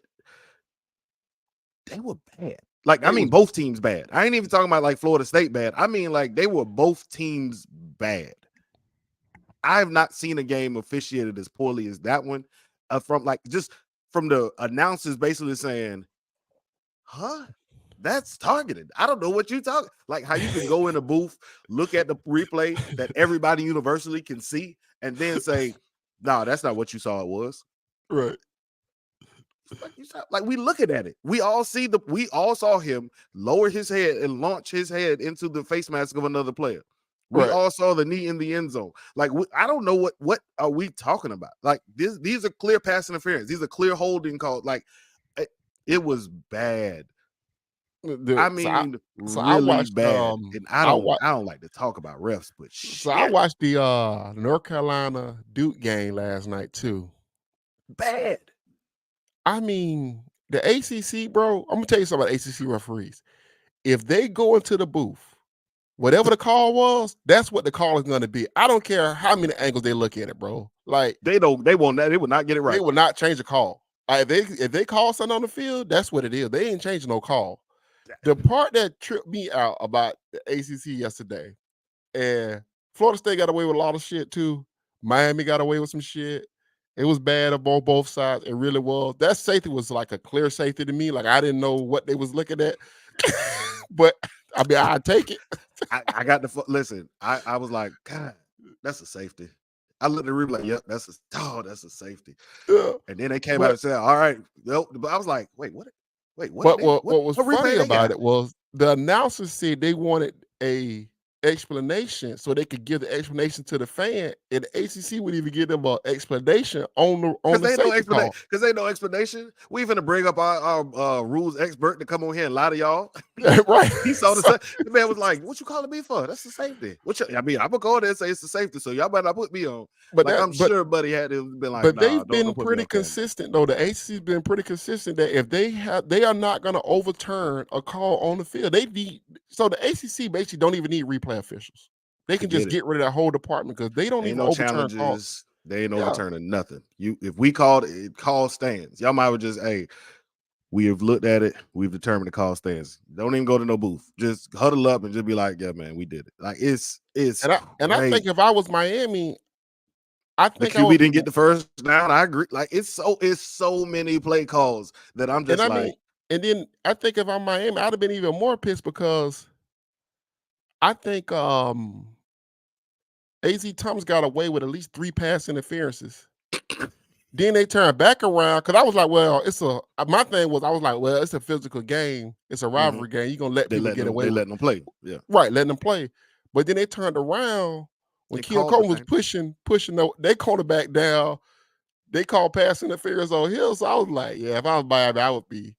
they were bad. Like, I mean, both teams bad. I ain't even talking about like Florida State bad. I mean, like, they were both teams bad. I have not seen a game officiated as poorly as that one. From the announcers basically saying, "Huh? That's targeted. I don't know what you talk like. How you can go in a booth, look at the replay that everybody universally can see, and then say, "No, that's not what you saw. It was." Right. Like you saw, like we looking at it. We all saw him lower his head and launch his head into the face mask of another player. We Right. all saw the knee in the end zone. Like I don't know what are we talking about? Like these are clear pass interference. These are clear holding calls. Like it was bad. I mean, I really watched bad. And I I don't like to talk about refs, but I shit, watched the North Carolina Duke game last night too. bad. I mean, the ACC, bro. I'm gonna tell you something about ACC referees. If they go into the booth, whatever the call was, that's what the call is gonna be. I don't care how many angles they look at it, bro. Like They would not get it right. they will not change the call. If they call something on the field, that's what it is. They ain't changing no call. The part that tripped me out about the ACC yesterday, and Florida State got away with a lot of shit too. Miami got away with some shit. It was bad on both sides. It really was. That safety was like a clear safety to me. Like I didn't know what they was looking at, but I mean, I take it. I got the listen. I was like, God, that's a safety. I looked at the replay. Yep, that's a safety. Yeah. And then they came out and said, all right. Nope. But I was like, wait, what? What was what funny replay about it was the announcers said they wanted a explanation so they could give the explanation to the fan, and the ACC would even give them an explanation on the safety call. Because they no explanation. We finna bring up our rules expert to come on here and lie to y'all. Right. He saw the man was like, "What you calling me for? That's the safety." I mean, I'm gonna go there and say it's the safety, so y'all better not put me on. But like, I'm sure buddy had to been like, but nah, they've been pretty consistent though. The ACC's been pretty consistent that if they are not going to overturn a call on the field. So the ACC basically don't even need replay officials. They can just get rid of that whole department because they don't even overturn calls. They ain't overturning nothing. If we called it, call stands. Y'all might have just, hey, we have looked at it. We've determined the call stands. Don't even go to no booth. Just huddle up and just be like, yeah, man, we did it. Like it's and I think if I was Miami, I think the QB didn't get the first down. I agree. Like it's so many play calls that I'm just and then I think if I'm Miami, I'd have been even more pissed because I think AZ Thomas got away with at least 3 pass interferences. Then they turned back around because I was like, well, my thing was I was like, well, it's a physical game. It's a rivalry game. You're going to let people get away with it. They letting them play. Yeah. Right, letting them play. But then they turned around when Keon Coleman was pushing they cornerback down. They called pass interference on Hill. So I was like, yeah, if I was Miami, I would be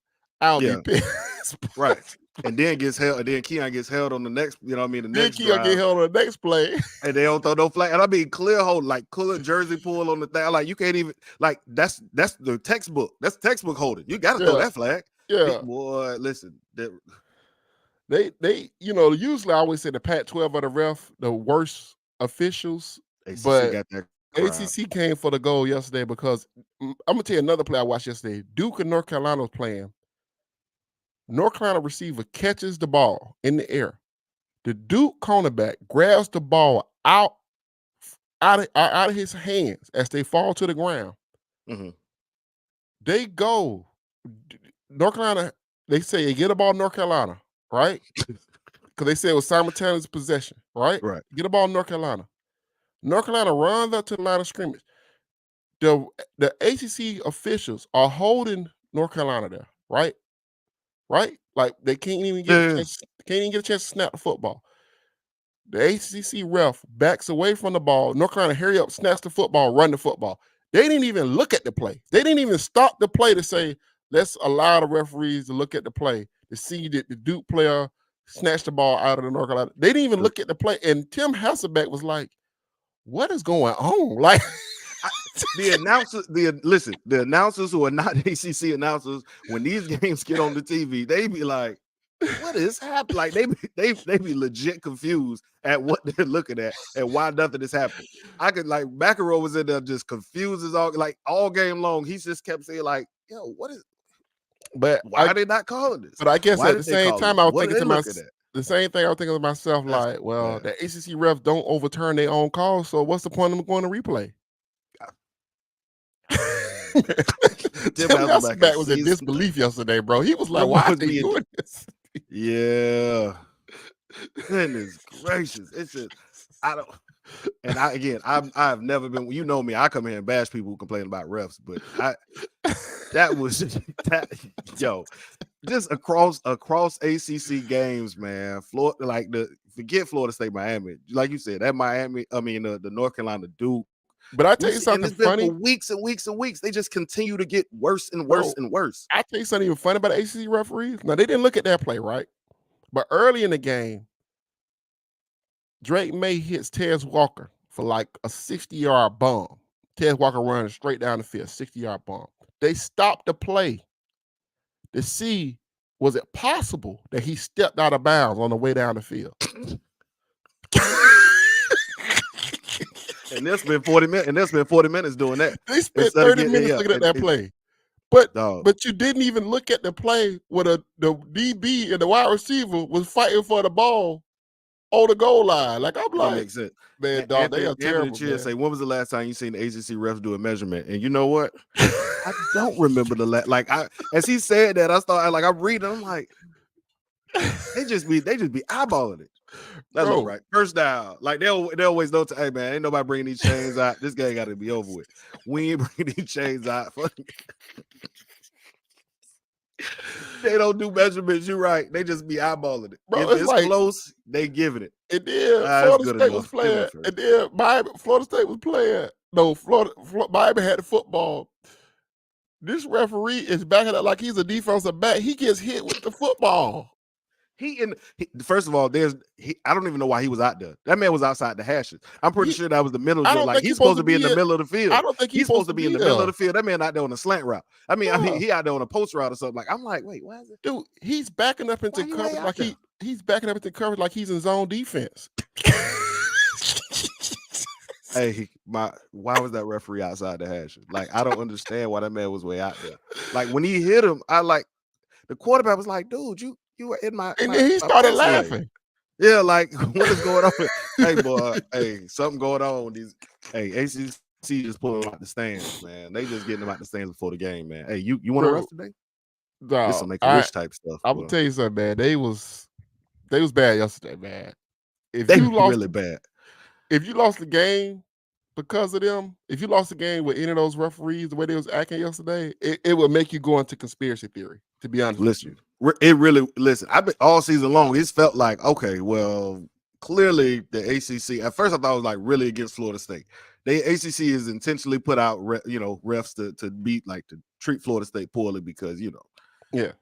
pissed. Right. And then gets held, and then Keon gets held on the next, you know what I mean? Then Keon get held on the next play. And they don't throw no flag. And I mean clear hold, like clear jersey pull on the thing. Like you can't even that's the textbook. That's textbook holding. You gotta throw that flag. Yeah. Boy, listen. They usually I always say the Pac-12 are the worst officials. ACC but got that ACC came for the goal yesterday because I'm gonna tell you another play I watched yesterday. Duke and North Carolina was playing. North Carolina receiver catches the ball in the air. The Duke cornerback grabs the ball out of his hands as they fall to the ground. Mm-hmm. They go. North Carolina, they say they get the ball North Carolina, right? Because they said it was simultaneous possession, right? Right. Get the ball North Carolina. North Carolina runs up to the line of scrimmage. The ACC officials are holding North Carolina there, right? Right? Like they can't even get a chance to snap the football. The ACC ref backs away from the ball. North Carolina, hurry up, snatch the football, run the football. They didn't even look at the play. They didn't even stop the play to say, let's allow the referees to look at the play to see that the Duke player snatched the ball out of the North Carolina. They didn't even look at the play. And Tim Hasselbeck was like, what is going on? Like the announcers who are not ACC announcers, when these games get on the TV, they be like, what is happening? Like they be legit confused at what they're looking at and why nothing is happening. I could like McEnroe was in there just confused as all game long. He just kept saying like, yo, what is? But why are they not calling this? But I guess at the same time, I was thinking to myself the same thing. I was thinking to myself, like, well, the ACC refs don't overturn their own calls, so what's the point of them going to replay? Tim Hasselbeck was in disbelief yesterday, bro. He was like, why are they doing this? Yeah. Goodness gracious. It's just I don't and I've never been, you know me, I come here and bash people who complain about refs, but that was that yo, just across ACC games, man. Florida, like forget Florida State, Miami. Like you said, that Miami, I mean the North Carolina Duke. But I tell you And something it's been for funny, weeks and weeks and weeks. They just continue to get worse and worse bro. and worse. I tell you something even funny about the ACC referees. Now they didn't look at that play, right? But early in the game, Drake May hits Tez Walker for like a 60-yard bomb. Tez Walker running straight down the field, 60-yard bomb. They stopped the play to see, was it possible that he stepped out of bounds on the way down the field? And that's been 40 minutes. And that's been 40 minutes doing that. They spent Instead of 30 getting minutes looking at that play. But you didn't even look at the play where the DB and the wide receiver was fighting for the ball on the goal line. Like, I'm It don't make sense. man, dog, they are terrible, man. Say, when was the last time you seen the ACC refs do a measurement? And you know what? I don't remember the last. Like, as he said that, I started like I'm reading. I'm like, they just be eyeballing it. That look right. First down. Like they always know. Hey man, ain't nobody bringing these chains out. This game got to be over with. We ain't bringing these chains out. They don't do measurements. You're right. They just be eyeballing it. Bro, if it's like, close, they giving it. And then Florida State was playing. And then Florida State was playing. No, Miami had the football. This referee is backing up like he's a defensive back. He gets hit with the football. First of all, I don't even know why he was out there. That man was outside the hashes. I'm pretty sure that was the middle. Like he's supposed to be in the middle of the field. I don't think he's supposed to be in the middle of the field. That man out there on a slant route. I mean, he out there on a post route or something. Like I'm like, wait, why is it? Dude, he's backing up into coverage like he's backing up into coverage like he's in zone defense. Hey, why was that referee outside the hashes? Like I don't understand why that man was way out there. Like when he hit him, the quarterback was like, dude, you were in my. And then he started laughing. Yeah, like what is going on? Hey, boy, hey, something going on. ACC just pulling them out the stands, man. They just getting them out the stands before the game, man. Hey, you want to ref today? This will make a wish type stuff. I'm gonna tell you something, man. They was bad yesterday, man. They really bad. If you lost the game because of them, if you lost the game with any of those referees, the way they was acting yesterday, it would make you go into conspiracy theory. To be honest, listen, I've been all season long. It's felt like, okay, well, clearly the ACC. At first, I thought it was like really against Florida State. The ACC is intentionally put out, refs to beat, like to treat Florida State poorly because yeah.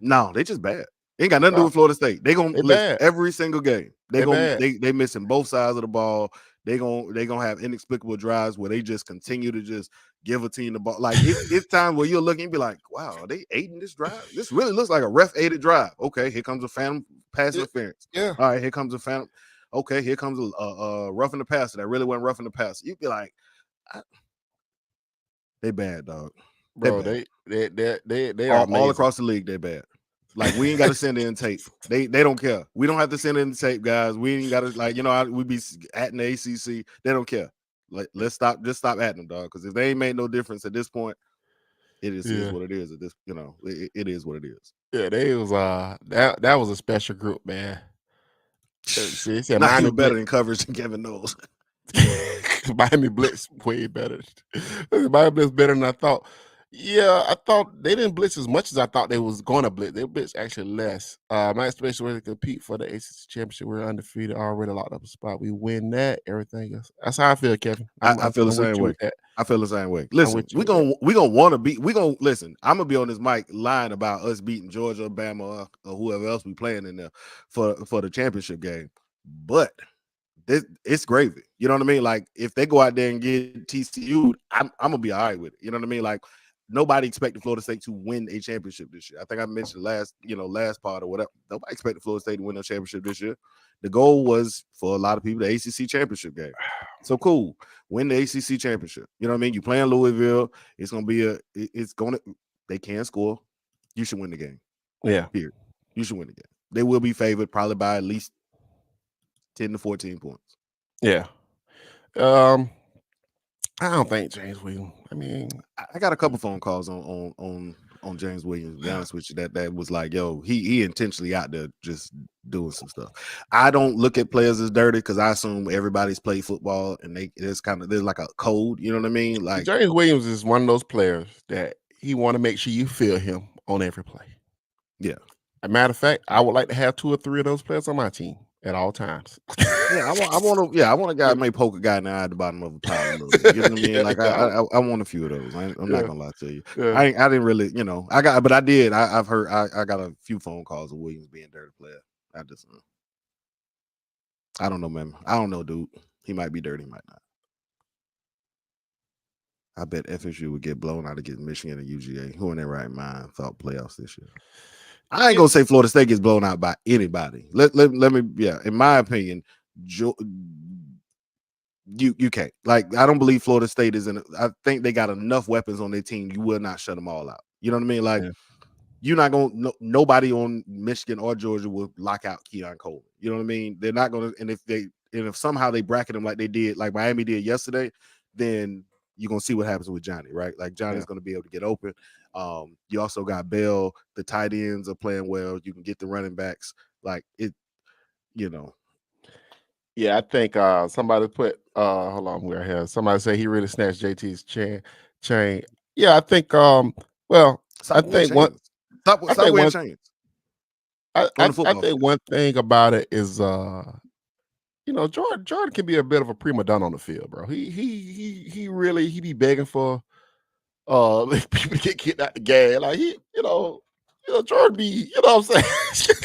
No, they just bad. Ain't got nothing to do with Florida State. They gonna listen every single game. They missing both sides of the ball. They gonna have inexplicable drives where they just continue to just give a team the ball. Like it's time where you're looking and be like, wow, are they aiding this drive? This really looks like a ref aided drive. Okay, here comes a phantom pass interference. Yeah. All right, here comes a phantom. Okay, here comes a roughing the passer that really wasn't roughing the passer. You'd be like, they bad, dog. Bro, they are all across the league. They bad. Like we ain't got to send in tape. They don't care. We don't have to send in the tape, guys. We ain't got to we be at the ACC. They don't care. Like let's stop. Just stop at them, dog. Because if they ain't made no difference at this point, it is what it is. At this, it is what it is. Yeah, they was that was a special group, man. See, not even better than coverage than Kevin Noles. Miami Blitz way better. Miami Blitz better than I thought. Yeah, I thought they didn't blitz as much as I thought they was going to blitz. They blitz actually less. My expectation was to compete for the ACC championship. We're undefeated, already locked up a spot. We win that, everything else. That's how I feel, Kevin. I feel the same way. I feel the same way. Listen, we gonna want to beat. We gonna listen. I'm gonna be on this mic lying about us beating Georgia, Alabama, or whoever else we playing in there for the championship game. But it's gravy. You know what I mean? Like if they go out there and get TCU, I'm gonna be all right with it. You know what I mean? Like nobody expected Florida State to win a championship this year. I think I mentioned last part or whatever. Nobody expected Florida State to win a championship this year. The goal was for a lot of people the ACC championship game. So cool, win the ACC championship. You know what I mean? You playing Louisville. It's gonna be they can score. You should win the game. Yeah. Period. You should win the game. They will be favored probably by at least 10 to 14 points. Yeah. I don't think James will. I mean, I got a couple phone calls on on James Williams. To be honest with you, that was like, yo, he intentionally out there just doing some stuff. I don't look at players as dirty because I assume everybody's played football and there's like a code. You know what I mean? Like James Williams is one of those players that he want to make sure you feel him on every play. Yeah. As a matter of fact, I would like to have 2 or 3 of those players on my team at all times. Yeah, I want a guy that may poke a guy in the eye at the bottom of a pile a little bit. You know what I mean? Yeah, Like I want a few of those. I'm not gonna lie to you. yeah. I didn't really, but I did. I've heard I got a few phone calls of Williams being a dirty player. I don't know, man. I don't know, dude. He might be dirty, he might not. I bet FSU would get blown out against Michigan and UGA. Who in their right mind thought playoffs this year? I ain't gonna say Florida State gets blown out by anybody. Let me, in my opinion, you can't. Like, I don't believe Florida State is I think they got enough weapons on their team. You will not shut them all out. You know what I mean? Like, you're not gonna nobody on Michigan or Georgia will lock out Keon Coleman. You know what I mean? They're not gonna, and if somehow they bracket them like they did, like Miami did yesterday, then you're gonna see what happens with Johnny, right? Like Johnny's gonna be able to get open. You also got Bell, the tight ends are playing well. You can get the running backs, like it, Yeah, I think somebody put hold on, we're here. Somebody say he really snatched JT's chain. Yeah, I think Stop wearing chains. I think one thing about it is Jordan can be a bit of a prima donna on the field, bro. He really be begging for people to get kicked out the game. Like Jordan be, you know what I'm saying?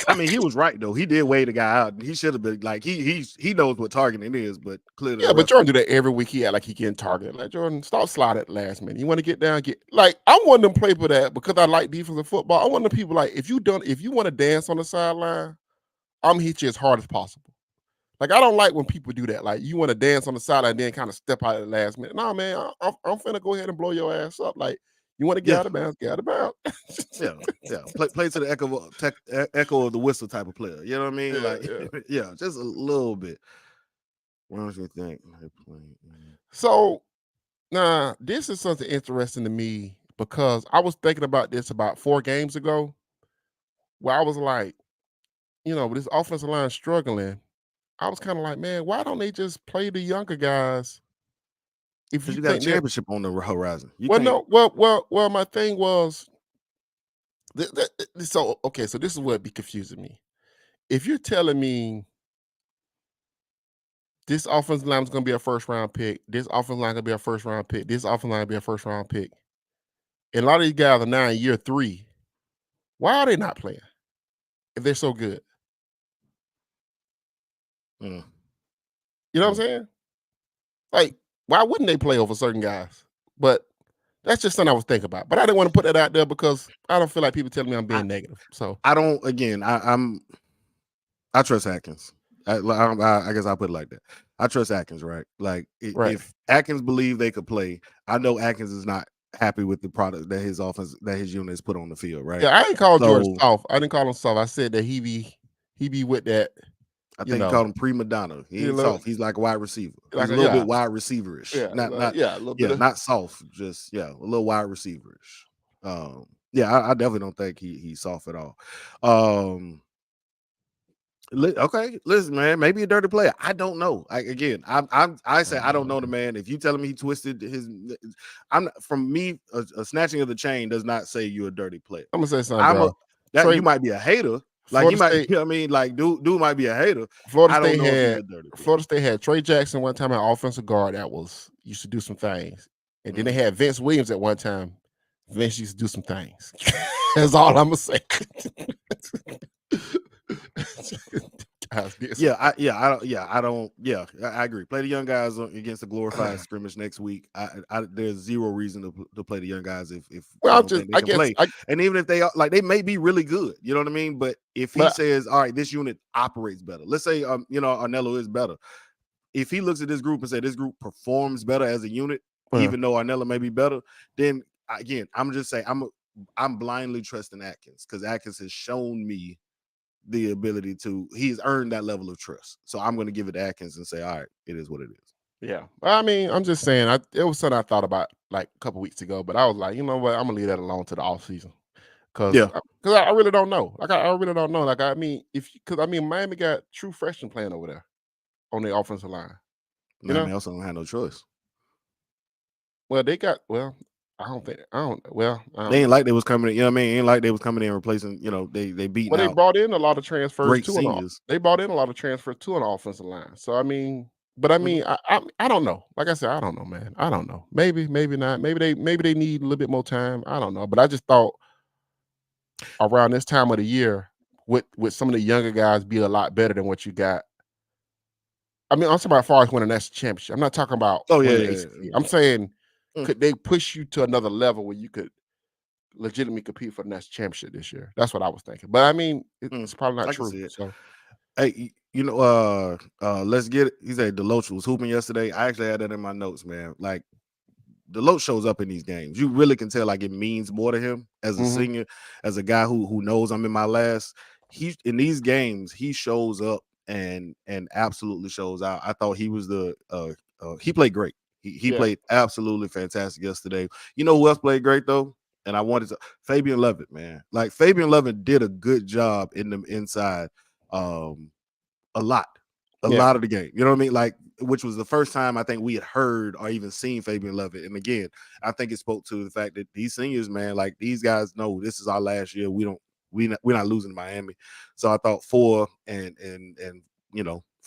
I mean, he was right though. He did weigh the guy out. He should have been like he knows what targeting is, but clearly, but Jordan do that every week. He act like he getting targeted. Like, Jordan, stop sliding at the last minute. You want to get down, I want them play for that because I like defensive football. I want the people, like, if you want to dance on the sideline, I'm gonna hit you as hard as possible. Like, I don't like when people do that. Like, you want to dance on the sideline and then kind of step out at the last minute. Nah, man, I'm finna go ahead and blow your ass up. Like, you want to get out of bounds, get out of bounds. Play to the echo of the whistle type of player. You know what I mean? Just a little bit. What else you think? So, this is something interesting to me because I was thinking about this about 4 games ago, where I was like, with this offensive line struggling, I was kind of like, man, why don't they just play the younger guys? If you got a championship on the horizon. Well, my thing was, so this is what be confusing me. If you're telling me this offensive line is going to be a first-round pick, this offensive line going to be a first-round pick, this offensive line going to be a first-round pick, and a lot of these guys are now in year 3, why are they not playing if they're so good? You know what I'm saying? Like, why wouldn't they play over certain guys? But that's just something I was thinking about. But I didn't want to put that out there because I don't feel like people telling me I'm being negative. So I don't. Again, I trust Atkins. I guess I'll put it like that. I trust Atkins, right? Like, if Atkins believe they could play, I know Atkins is not happy with the product that his unit has put on the field, right? Yeah, I didn't call Jordan soft. I didn't call him soft. I said that he be with that. I think he called him prima donna. He ain't soft. He's like a wide receiver. He's a little bit wide receiverish. Not soft. Just a little wide receiverish. I definitely don't think he's soft at all. Okay, listen, man. Maybe a dirty player. I don't know. I say I don't know the man. If you telling me he twisted his, from me, a snatching of the chain does not say you're a dirty player. I'm gonna say something, bro. You might be a hater. Like, you might, you know what I mean? Like, dude might be a hater. Florida State had Trey Jackson one time, an offensive guard that used to do some things. And then they had Vince Williams at one time. Vince used to do some things. That's all I'm gonna say. I agree. Play the young guys against the glorified scrimmage next week. There's zero reason to play the young guys if they can play. And even if they are, like, they may be really good, you know what I mean? But if he says, all right, this unit operates better, let's say Arnello is better. If he looks at this group and say this group performs better as a unit, even though Arnello may be better, then again, I'm just saying I'm blindly trusting Atkins because Atkins has shown me the ability he's earned that level of trust. So I'm going to give it to Atkins and say, all right, it is what it is. Yeah. I mean, I'm just saying, it was something I thought about like a couple weeks ago, but I was like, you know what? I'm going to leave that alone to the off season. because Yeah, I really don't know. Like I really don't know. Like I mean, because I mean, Miami got true freshmen playing over there on the offensive line. You Miami know, also don't have no choice. well they got well. I don't. Well, I They don't ain't know. like they was coming in, you know what I mean? Ain't like they was coming in and replacing, they beating Well, they out brought in a lot of transfers great too. On seniors. they brought in a lot of transfers too on the offensive line. So I mean, but I Mhm. mean, I don't know. Like I said, I don't know, man. I don't know. Maybe not. Maybe they need a little bit more time. I don't know. But I just thought around this time of the year, with some of the younger guys, be a lot better than what you got. I mean, I'm talking about as far as winning a national championship. I'm not talking about Oh, yeah, winning the yeah, ACC. I'm saying, yeah. could they push you to another level where you could legitimately compete for the national championship this year? That's what I was thinking. But I mean, Mm, it's probably not I can true. see it. So Hey, let's get it. He said Deloach was hooping yesterday. I actually had that in my notes, man. Like, Deloach shows up in these games. You really can tell like it means more to him as a mhm. senior, as a guy who knows I'm in my last. He in these games he shows up and absolutely shows out. I thought he was he played great. He Yeah. played absolutely fantastic yesterday. You know who else played great though? And I wanted to Fabian Levitt, man. Like Fabian Levitt did a good job in the inside. Um, a lot, a Yeah. lot of the game. You know what I mean? Like, which was the first time I think we had heard or even seen Fabian Levitt. And again, I think it spoke to the fact that these seniors, man, like these guys know this is our last year. We're not losing to Miami. So I thought and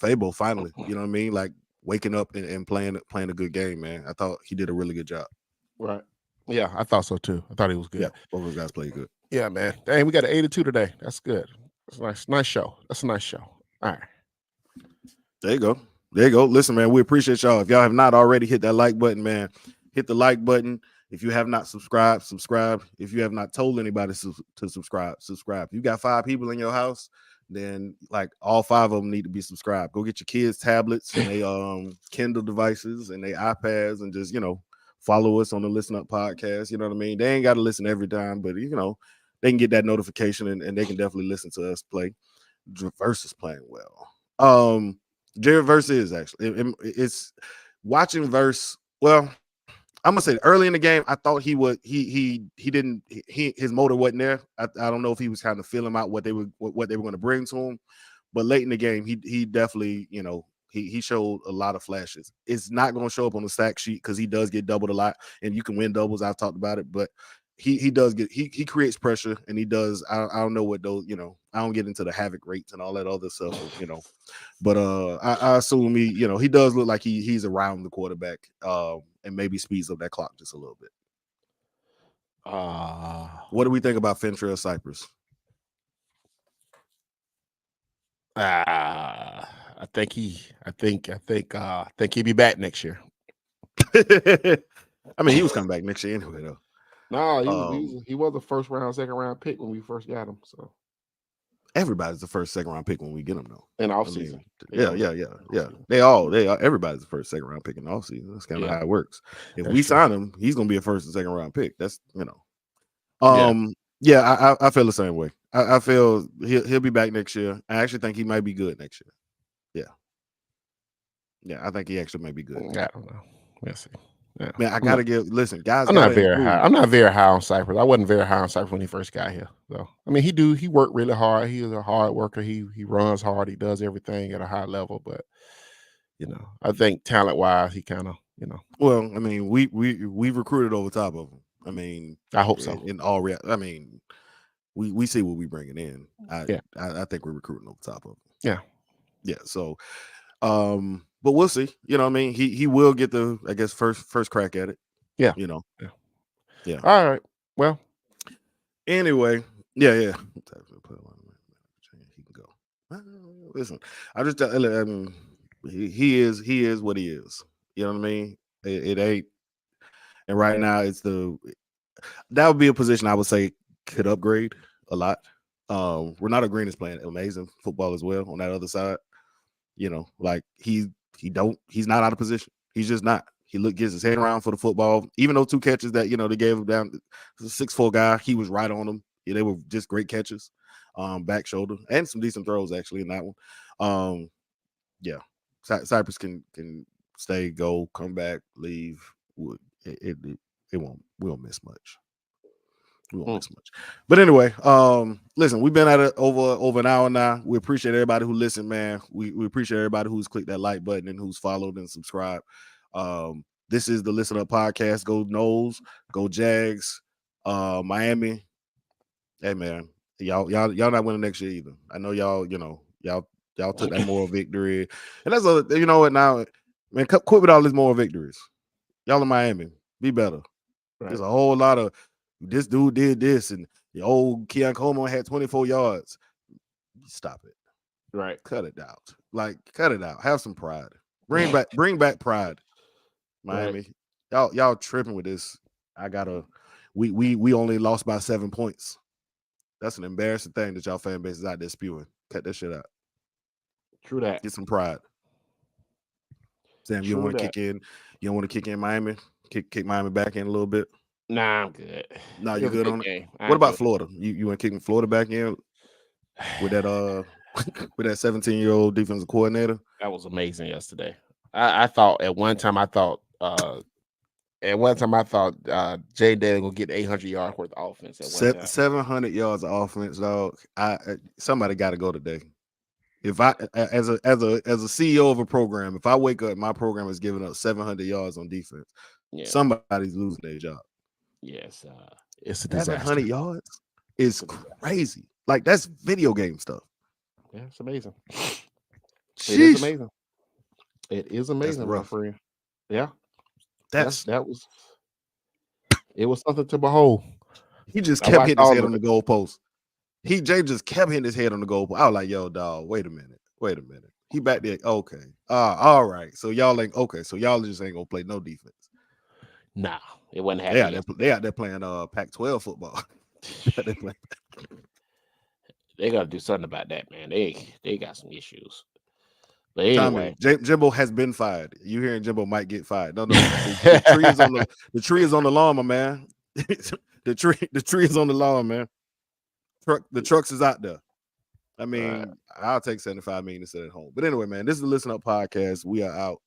Fabo finally, you know what I mean? Like waking up and playing a good game, man. I thought he did a really good job. Right. Yeah, I thought so too. I thought he was Yeah, good. both those guys played good. Yeah, man. Dang, we got an 82 today. That's good. That's nice show. That's a nice show. All right. There you go. There you go. Listen, man, we appreciate y'all. If y'all have not already hit that like button, man, hit the like button. If you have not subscribed, subscribe. If you have not told anybody to subscribe, subscribe. If you got 5 people in your house, then like all 5 of them need to be subscribed. Go get your kids' tablets and they Kindle devices and they iPads and just follow us on the Listen Up podcast. You know what I mean? They ain't got to listen every time, but they can get that notification and they can definitely listen to us play. Versus playing well. Jared Verse is actually it's watching Verse. Well, I'm gonna say early in the game, I thought he didn't his motor wasn't there. I don't know if he was kind of feeling out what they were going to bring to him, but late in the game, he definitely he showed a lot of flashes. It's not going to show up on the stack sheet because he does get doubled a lot, and you can win doubles. I've talked about it, but he does get he creates pressure, and he does. I don't know what those I don't get into the havoc rates and all that other stuff, but I assume he does look like he's around the quarterback, and maybe speeds up that clock just a little bit. What do we think about Fentrell Cypress? I think he'll be back next year. I mean, he was coming back next year anyway, though. No, Um, he was a first round, second round pick when we first got him. So everybody's the first, second round pick when we get them, though. in off I season. mean, yeah. They are. Everybody's the first, second round pick in the offseason. That's kind of how it works. If we sign him, he's going to be a first and second round pick. That's Yeah. Yeah, I feel the same way. I feel he'll be back next year. I actually think he might be good next year. Yeah, I think he actually might be good. I don't know. Let's see. Yeah. Man, I gotta listen, guys. I'm Gotta not very high. improve. I'm not very high on Cypress. I wasn't very high on Cypress when he first got here. So I mean, he worked really hard. He is a hard worker. He runs hard. He does everything at a high level. But I think talent wise, he kind of Well, I mean, we recruited over top of him. I mean, I hope so. in all I mean, we see what we bringing in. Yeah. I think we're recruiting over top of him. Yeah. So, but we'll see. You know what I mean? He will get the first crack at it. Yeah. Yeah. All right. Well. Anyway, yeah. He can go. Listen, I just I mean, he is what he is. You know what I mean? It ain't. And right now, that would be a position I would say could upgrade a lot. Renato Green is playing amazing football as well on that other side. Like he's not out of position. He's just not. He gets his head around for the football. Even those 2 catches that they gave him down, the 6'4" guy, he was right on them. Yeah, they were just great catches, back shoulder, and some decent throws actually in that one. Yeah, Cypress can stay, go, come back, leave. It won't. We won't miss much. We won't miss much. But anyway, listen, we've been at it over an hour now. We appreciate everybody who listened, man. We appreciate everybody who's clicked that like button and who's followed and subscribed. This is the Listen Up Podcast. Go Noles, go Jags, Miami. Hey man, y'all not winning next year either. I know y'all took that moral victory. And that's you know what now, man, quit with all these moral victories. Y'all in Miami, be better. Right. There's a whole lot of this dude did this, and the old Keon Coleman had 24 yards. Stop it. Right. Cut it out. Like, cut it out. Have some pride. Bring back pride. Miami. Right. Y'all tripping with this. We only lost by 7 points. That's an embarrassing thing that y'all fan base is out there spewing. Cut that shit out. True that. Get some pride. Sam, you want to kick in? You don't want to kick in Miami? Kick Miami back in a little bit? Nah, I'm good. Nah, you good on it? What about Florida? You want to kick Florida back in with that with that 17-year-old defensive coordinator? That was amazing yesterday. I thought at one time Jay Daniel gonna get 800 yards worth of offense at one time. 700 yards of offense, dog. Somebody got to go today. If I, as a CEO of a program, if I wake up, my program is giving up 700 yards on defense. Yeah. Somebody's losing their job. Yes, it's a disaster. 700 yards is crazy. Like, that's video game stuff. Yeah, it's amazing. Sheesh. It is amazing. It is amazing, my friend. Yeah, it was something to behold. He just kept hitting his head on the goalpost. Jay just kept hitting his head on the goalpost. I was like, yo, dog, wait a minute. He back there. Okay. All right. So y'all ain't okay. So y'all just ain't gonna play no defense. Nah, it wasn't happening. They out there playing Pac-12 football. They gotta do something about that, man. They got some issues. But anyway, Jimbo has been fired. You hearing Jimbo might get fired? No. The tree is on the lawn, my man. the tree is on the lawn, man. The trucks is out there. I mean, I'll take $75 million to sit at home. But anyway, man, this is the Listen Up Podcast. We are out.